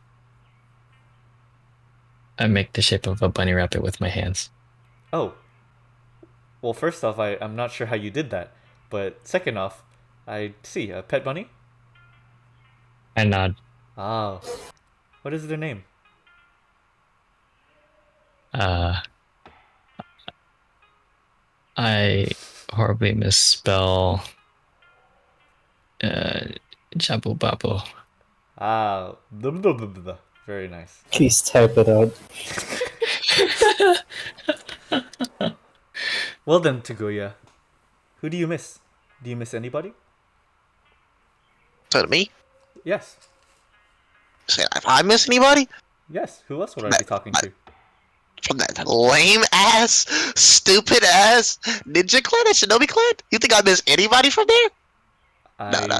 make the shape of a bunny rabbit with my hands. Oh. Well, first off, I'm not sure how you did that. But second off, I see. A pet bunny? I nod. Ah. What is their name? I horribly misspell Jabu Babu. Ah. Blah, blah, blah, blah. Very nice. Please type it out. Well then, Tiguya. Who do you miss? Do you miss anybody? So to me? Yes. Say, if I miss anybody? Yes. Who else would I be talking to? From that lame ass, stupid ass Ninja Clan and Shinobi Clan? You think I miss anybody from there? No.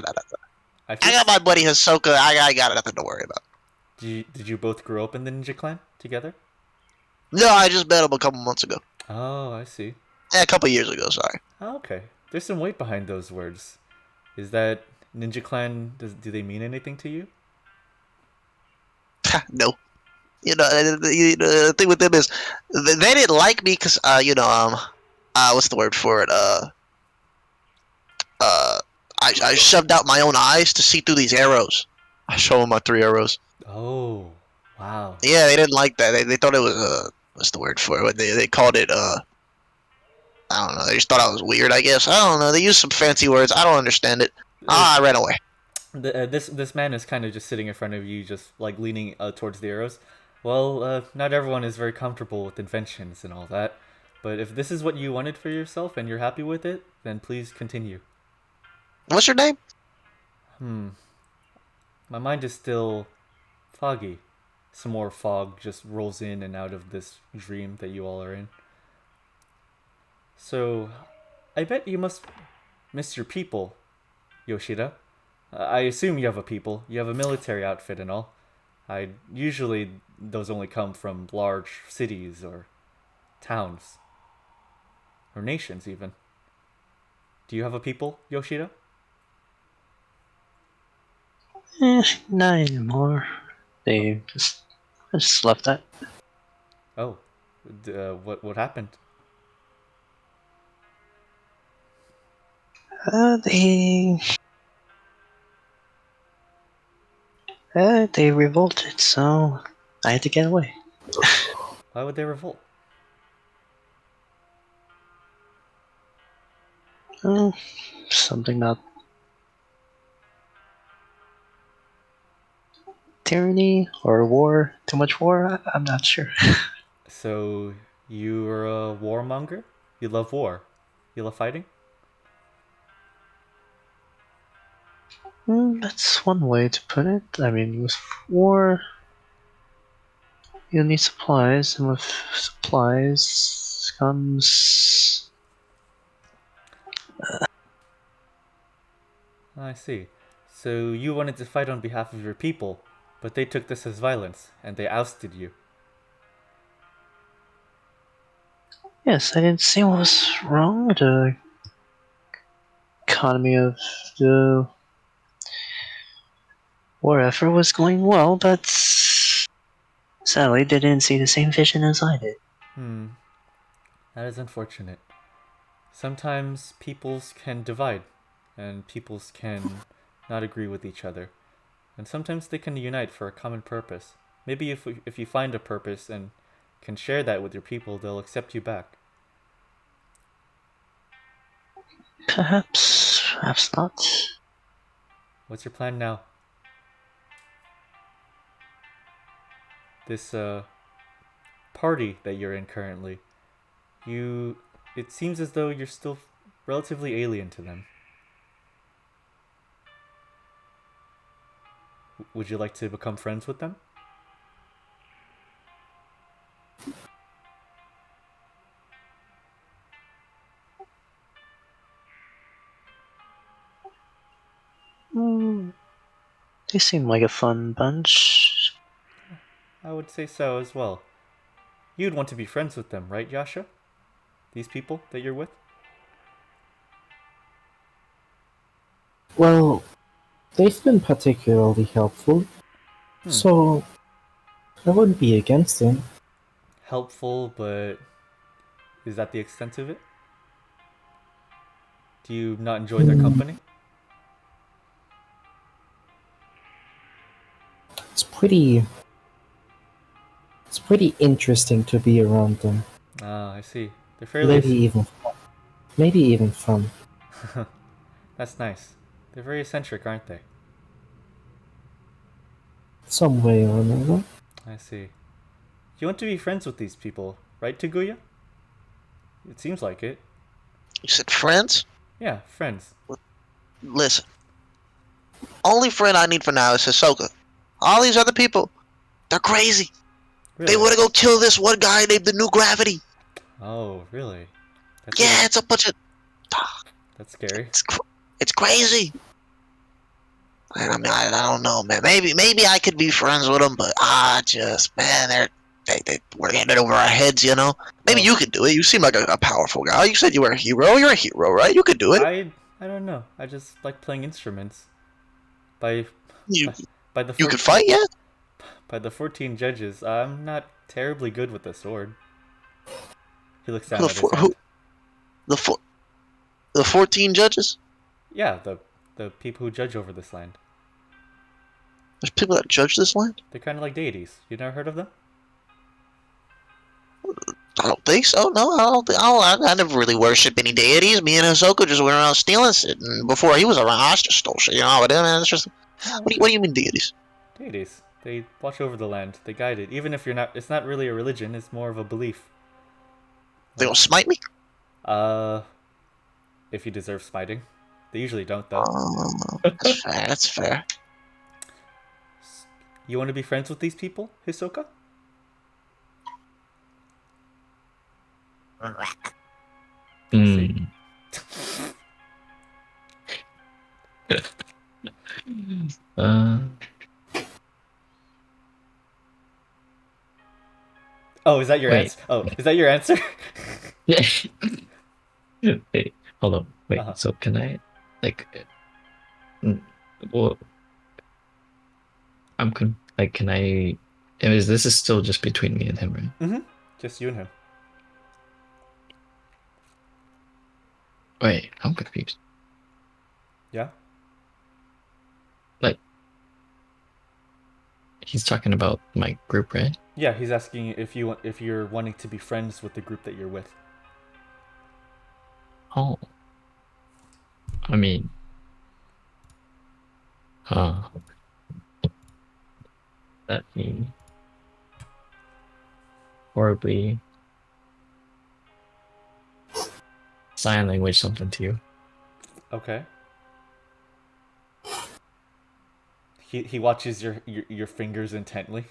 I got my buddy Hisoka. I got nothing to worry about. Did you both grow up in the Ninja Clan together? No, I just met him a couple months ago. Oh, I see. Yeah, a couple years ago, sorry. Oh, okay. There's some weight behind those words. Is that Ninja Clan, do they mean anything to you? No. The thing with them is, they didn't like me because, what's the word for it? I shoved out my own eyes to see through these arrows. I show them my 3 arrows. Oh, wow. Yeah, they didn't like that. They thought it was, what's the word for it? They called it, I don't know. They just thought I was weird, I guess. I don't know. They used some fancy words. I don't understand it. I ran away. This man is kind of just sitting in front of you, just like leaning towards the arrows. Well, not everyone is very comfortable with inventions and all that. But if this is what you wanted for yourself and you're happy with it, then please continue. What's your name? My mind is still foggy. Some more fog just rolls in and out of this dream that you all are in. So, I bet you must miss your people, Yoshida. I assume you have a people. You have a military outfit and all. Usually those only come from large cities or towns. Or nations, even. Do you have a people, Yoshida? Not anymore. I just left that. Oh, what happened? They revolted, so I had to get away. Why would they revolt? Something about tyranny or too much war. I'm not sure. So you're a warmonger? You love war. You love fighting? That's one way to put it. I mean, with war, you need supplies, and with supplies comes. I see. So you wanted to fight on behalf of your people, but they took this as violence, and they ousted you. Yes, I didn't see what was wrong with the economy of the war effort was going well, but sadly they didn't see the same vision as I did. That is unfortunate. Sometimes peoples can divide, and peoples can not agree with each other. And sometimes they can unite for a common purpose. Maybe if you find a purpose and can share that with your people, they'll accept you back. Perhaps not. What's your plan now? This party that you're in currently, it seems as though you're still relatively alien to them. Would you like to become friends with them? They seem like a fun bunch. I would say so as well. You'd want to be friends with them, right, Yasha? These people that you're with? Well, they've been particularly helpful, so I wouldn't be against them. Helpful, but is that the extent of it? Do you not enjoy their company? It's pretty interesting to be around them. Ah, I see. They're fairly... Maybe even fun. That's nice. They're very eccentric, aren't they? Some way or another. I see. You want to be friends with these people, right, Tiguya? It seems like it. You said friends? Yeah, friends. Listen. Only friend I need for now is Hisoka. All these other people, they're crazy. Really? They want to go kill this one guy named the New Gravity. Oh, really? Yeah, it's a bunch of... That's scary. It's crazy. And I mean, I don't know, man. Maybe I could be friends with them, but man, they we're getting it over our heads, you know. Maybe you could do it. You seem like a powerful guy. You said you were a hero. You're a hero, right? You could do it. I don't know. I just like playing instruments. By you the could fight, yeah. By the 14 judges, I'm not terribly good with the sword. He looks down at his hand. The 14 judges? Yeah, the people who judge over this land. There's people that judge this land? They're kind of like deities. You never heard of them? I don't think so. No, I never really worshipped any deities. Me and Hisoka just went around stealing shit. And before he was around, I just stole shit. You know what I mean? It's just, what do you mean deities? Deities. They watch over the land. They guide it. Even if you're not, it's not really a religion. It's more of a belief. They gonna smite me? If you deserve smiting. They usually don't, though. That's fair. That's fair. You want to be friends with these people, Hisoka? Oh, is that your answer? Oh, is that your answer? Yeah. Wait, hold on. Wait. Uh-huh. So can I, well, can I? This is still just between me and him, right? Mm-hmm. Just you and him. Wait, I'm confused. Yeah. He's talking about my group, right? Yeah, he's asking if you're wanting to be friends with the group that you're with. Oh. I mean, that mean horribly sign language something to you. Okay. He watches your fingers intently.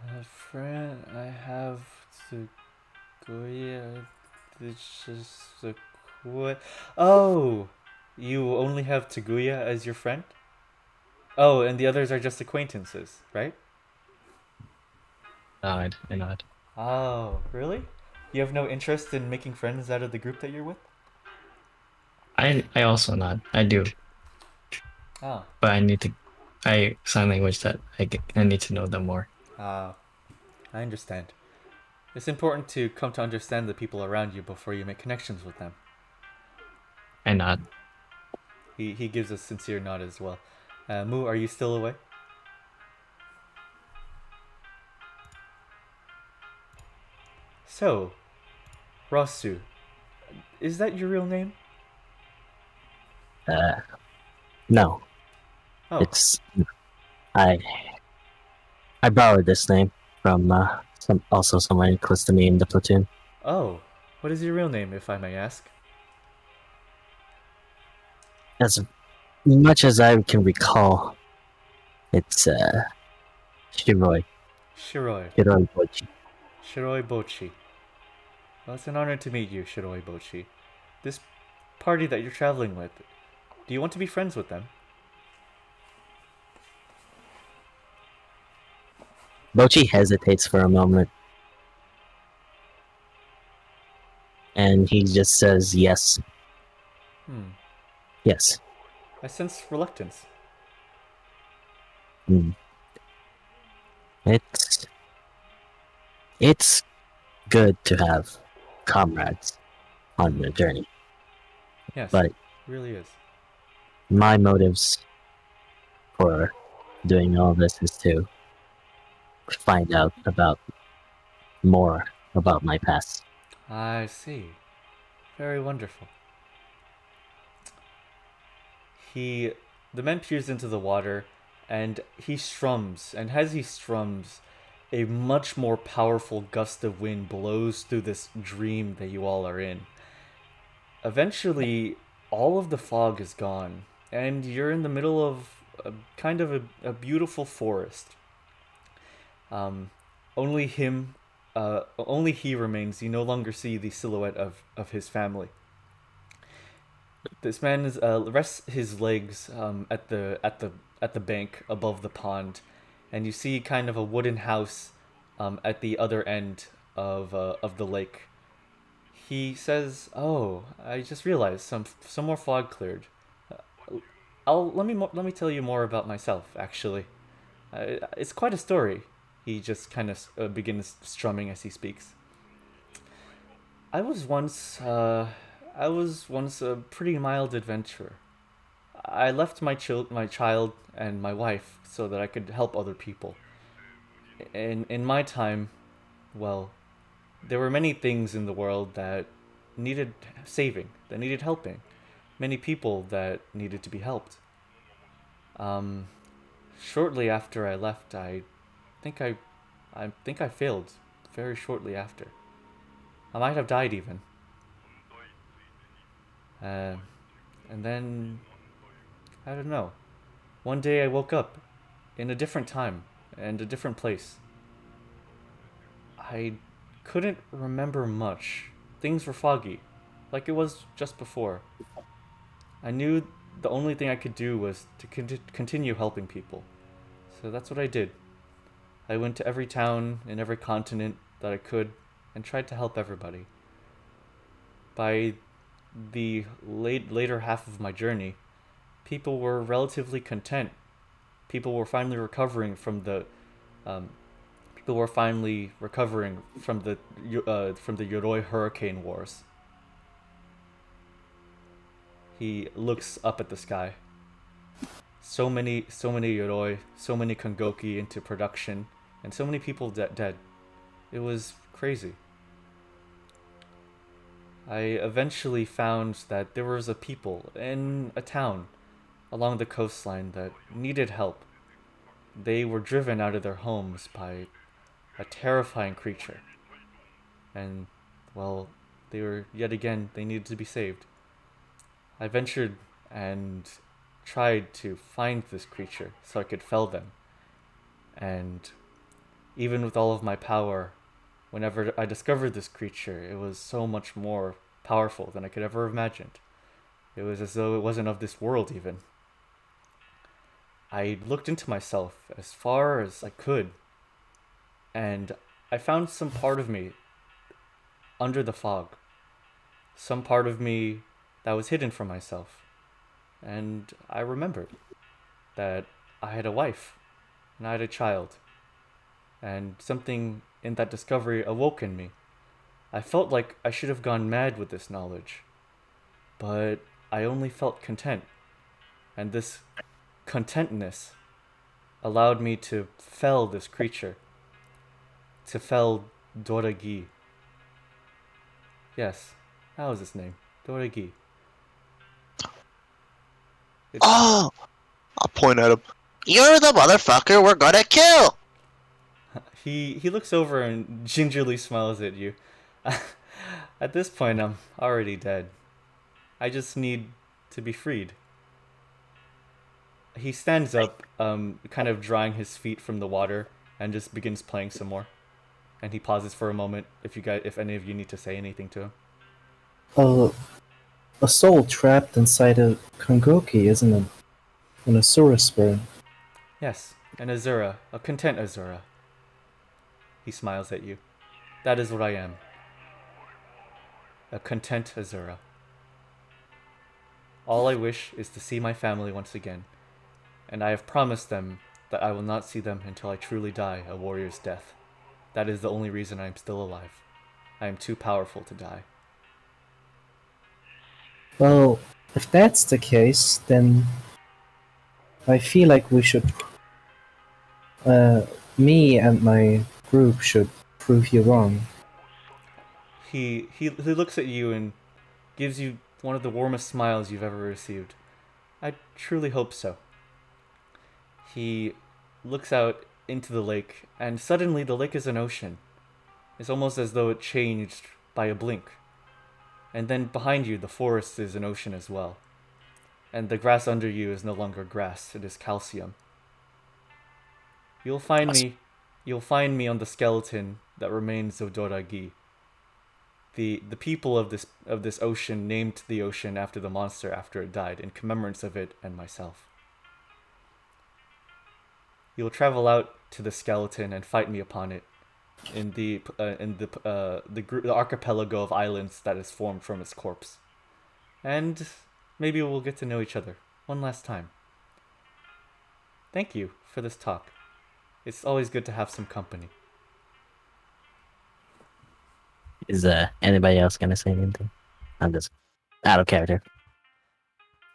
A friend I have to Tiguya. It's just a Oh, you only have Tiguya as your friend? Oh, and the others are just acquaintances, right? I nod. Oh, really? You have no interest in making friends out of the group that you're with? I also nod. I do, Ah, but I sign language that I need to know them more. I understand. It's important to come to understand the people around you before you make connections with them. I nod. He gives a sincere nod as well. Mu, are you still away? So, Rasu, is that your real name? No, Oh, it's I. I borrowed this name from someone close to me in the platoon. oh. What is your real name, if I may ask? As much as I can recall, it's Shiroi. Shiroi. Shiroi Bocchi. Shiroi Bocchi. Well, it's an honor to meet you, Shiroi Bocchi. This party that you're traveling with, do you want to be friends with them? Bocchi hesitates for a moment, and he just says yes. Yes. I sense reluctance. It's good to have comrades on the journey. Yes, But it really is. my motives for doing all this is to find out more about my past. I see. Very wonderful. The man peers into the water, and he strums, and as he strums, a much more powerful gust of wind blows through this dream that you all are in. Eventually, all of the fog is gone, and you're in the middle of a beautiful forest. Only him, only he remains. You no longer see the silhouette of his family. This man rests his legs at the bank above the pond, and you see kind of a wooden house at the other end of the lake. He says, "Oh, I just realized some more fog cleared. Let me tell you more about myself. Actually, it's quite a story." He just kind of begins strumming as he speaks. I was once a pretty mild adventurer. I left my child and my wife so that I could help other people. In my time, well, there were many things in the world that needed saving, that needed helping, many people that needed to be helped. Shortly after I left, think I, I think I failed. Very shortly after, I might have died even. And then I don't know. One day I woke up in a different time and a different place. I couldn't remember much. Things were foggy, like it was just before. I knew the only thing I could do was to continue helping people. So that's what I did. I went to every town in every continent that I could and tried to help everybody. By the later half of my journey, people were relatively content. People were finally recovering from the Yoroi hurricane wars. He looks up at the sky. So many Yoroi, so many Konghoki into production, and so many people dead. It was crazy. I eventually found that there was a people in a town along the coastline that needed help. They were driven out of their homes by a terrifying creature. And, well, they needed to be saved. I ventured and tried to find this creature so I could fell them. And even with all of my power, whenever I discovered this creature, it was so much more powerful than I could ever have imagined. It was as though it wasn't of this world, even. I looked into myself as far as I could, and I found some part of me under the fog. Some part of me that was hidden from myself. And I remembered that I had a wife, and I had a child. And something in that discovery awoke in me. I felt like I should have gone mad with this knowledge, but I only felt content. And this contentness allowed me to fell this creature, to fell Doragi. Yes, that was his name, Doragi. Oh! I'll point at him. You're the motherfucker we're gonna kill! He looks over and gingerly smiles at you. At this point, I'm already dead. I just need to be freed. He stands up, kind of drying his feet from the water, and just begins playing some more. And he pauses for a moment. If any of you need to say anything to him. A soul trapped inside a Konghoki, isn't it? An Asura sperm. Yes, an Azura, a content Azura. He smiles at you. That is what I am. A content Azura. All I wish is to see my family once again, and I have promised them that I will not see them until I truly die a warrior's death. That is the only reason I am still alive. I am too powerful to die. Well, if that's the case, then I feel like we should... me and my group should prove you wrong. He looks at you and gives you one of the warmest smiles you've ever received. I truly hope so. He looks out into the lake, and suddenly the lake is an ocean. It's almost as though it changed by a blink. And then behind you, the forest is an ocean as well. And the grass under you is no longer grass, it is calcium. You'll find me on the skeleton that remains of Doragi. The people of this ocean named the ocean after the monster after it died, in commemorance of it and myself. You'll travel out to the skeleton and fight me upon it, in the archipelago of islands that is formed from its corpse. And maybe we'll get to know each other one last time. Thank you for this talk. It's always good to have some company. Is anybody else gonna say anything? I'm just out of character.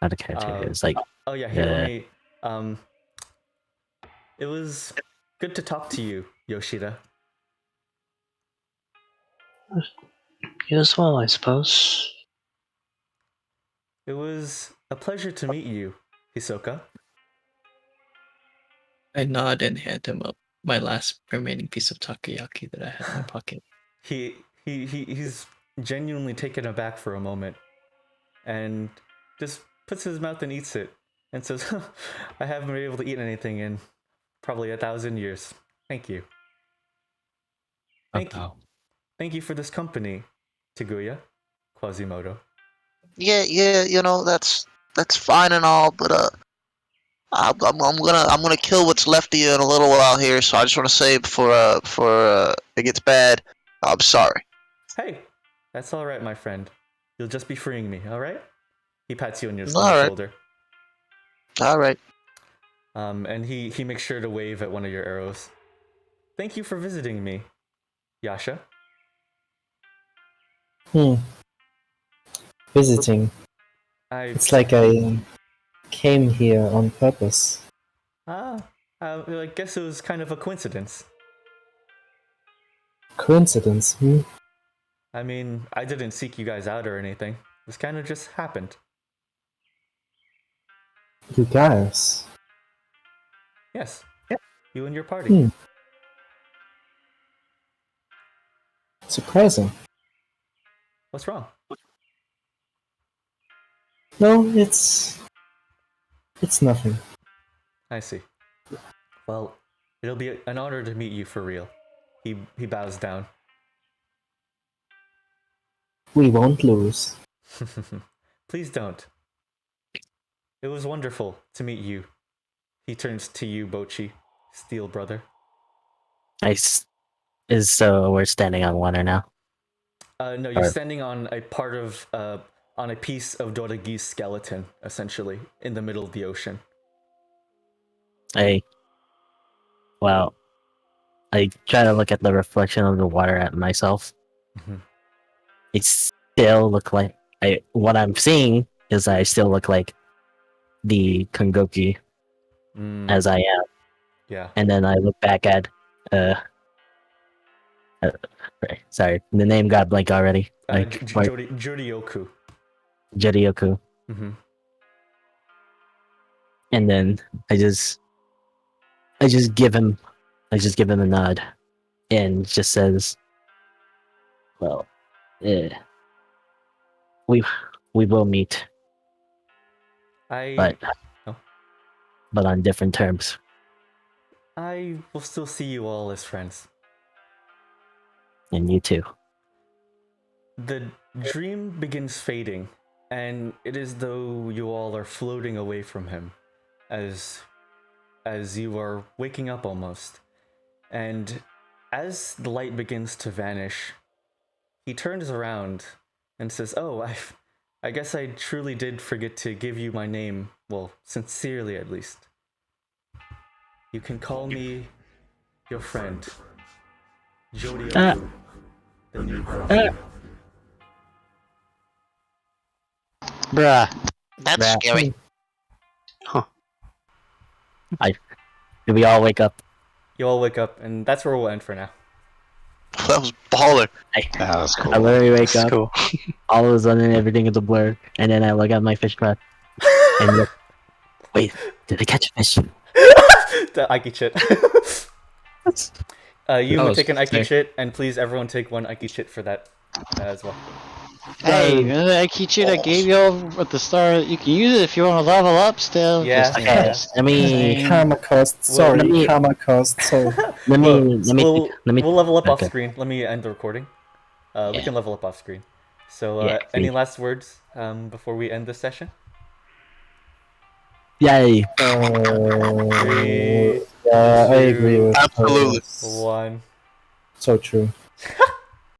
Out of character. It's like... Oh yeah, here, let me... It was good to talk to you, Yoshida. You as well, I suppose. It was a pleasure to meet you, Hisoka. I nod and hand him up my last remaining piece of takoyaki that I had in my pocket. He's genuinely taken aback for a moment, and just puts his mouth and eats it, and says, I haven't been able to eat anything in probably 1,000 years. Thank you. Thank you for this company, Tiguya, Quasimoto. Yeah, you know, that's fine and all, but I'm gonna kill what's left of you in a little while here. So I just want to say before it gets bad, I'm sorry. Hey, that's all right, my friend. You'll just be freeing me, all right? He pats you on your shoulder. All right. And he makes sure to wave at one of your arrows. Thank you for visiting me, Yasha. Visiting. It's like came here on purpose. I guess it was kind of a coincidence. Coincidence, hmm? I mean, I didn't seek you guys out or anything. This kind of just happened. You guys? Yes. You and your party. Surprising. What's wrong? No, it's nothing. I see. Well, it'll be an honor to meet you for real. He bows down. We won't lose. Please don't. It was wonderful to meet you. He turns to you, Bocchi, Steel Brother. So we're standing on water now. No, you're standing on a part of on a piece of Doragi's skeleton, essentially, in the middle of the ocean. I try to look at the reflection of the water at myself. It still look like what I'm seeing is I still look like the Konghoki as I am. Yeah. And then I look back at sorry, the name got blank already. Jurioku. Jurioku. And then I just give him a nod and just says, well, we will meet. But on different terms. I will still see you all as friends. And you too. The dream begins fading, and it is though you all are floating away from him, as you are waking up almost. And as the light begins to vanish, he turns around and says, "Oh, I guess I truly did forget to give you my name. Well, sincerely at least. You can call me your friend, Jodioku, the new person." Bruh. That's scary. Did we all wake up? You all wake up, and that's where we'll end for now. That was baller. That was cool. I literally wake That's up. cool. All of a sudden, everything is a blur, and then I look at my fish trap and look. Wait, did I catch a fish? The Aiki chit. You take an Aiki chit, and please everyone take one Aiki chit for that as well. Hey, remember that key cheat I gave you at the start? You can use it if you want to level up still. Yeah. Just, Okay, let me. Karma cost. Sorry, karma cost. So We'll let me. level up off Okay. screen. Let me end the recording. We can level up off screen. So, Yeah, any please. last words before we end this session? Yay! 3, I agree with Absolutely. Purrs. 1. So true.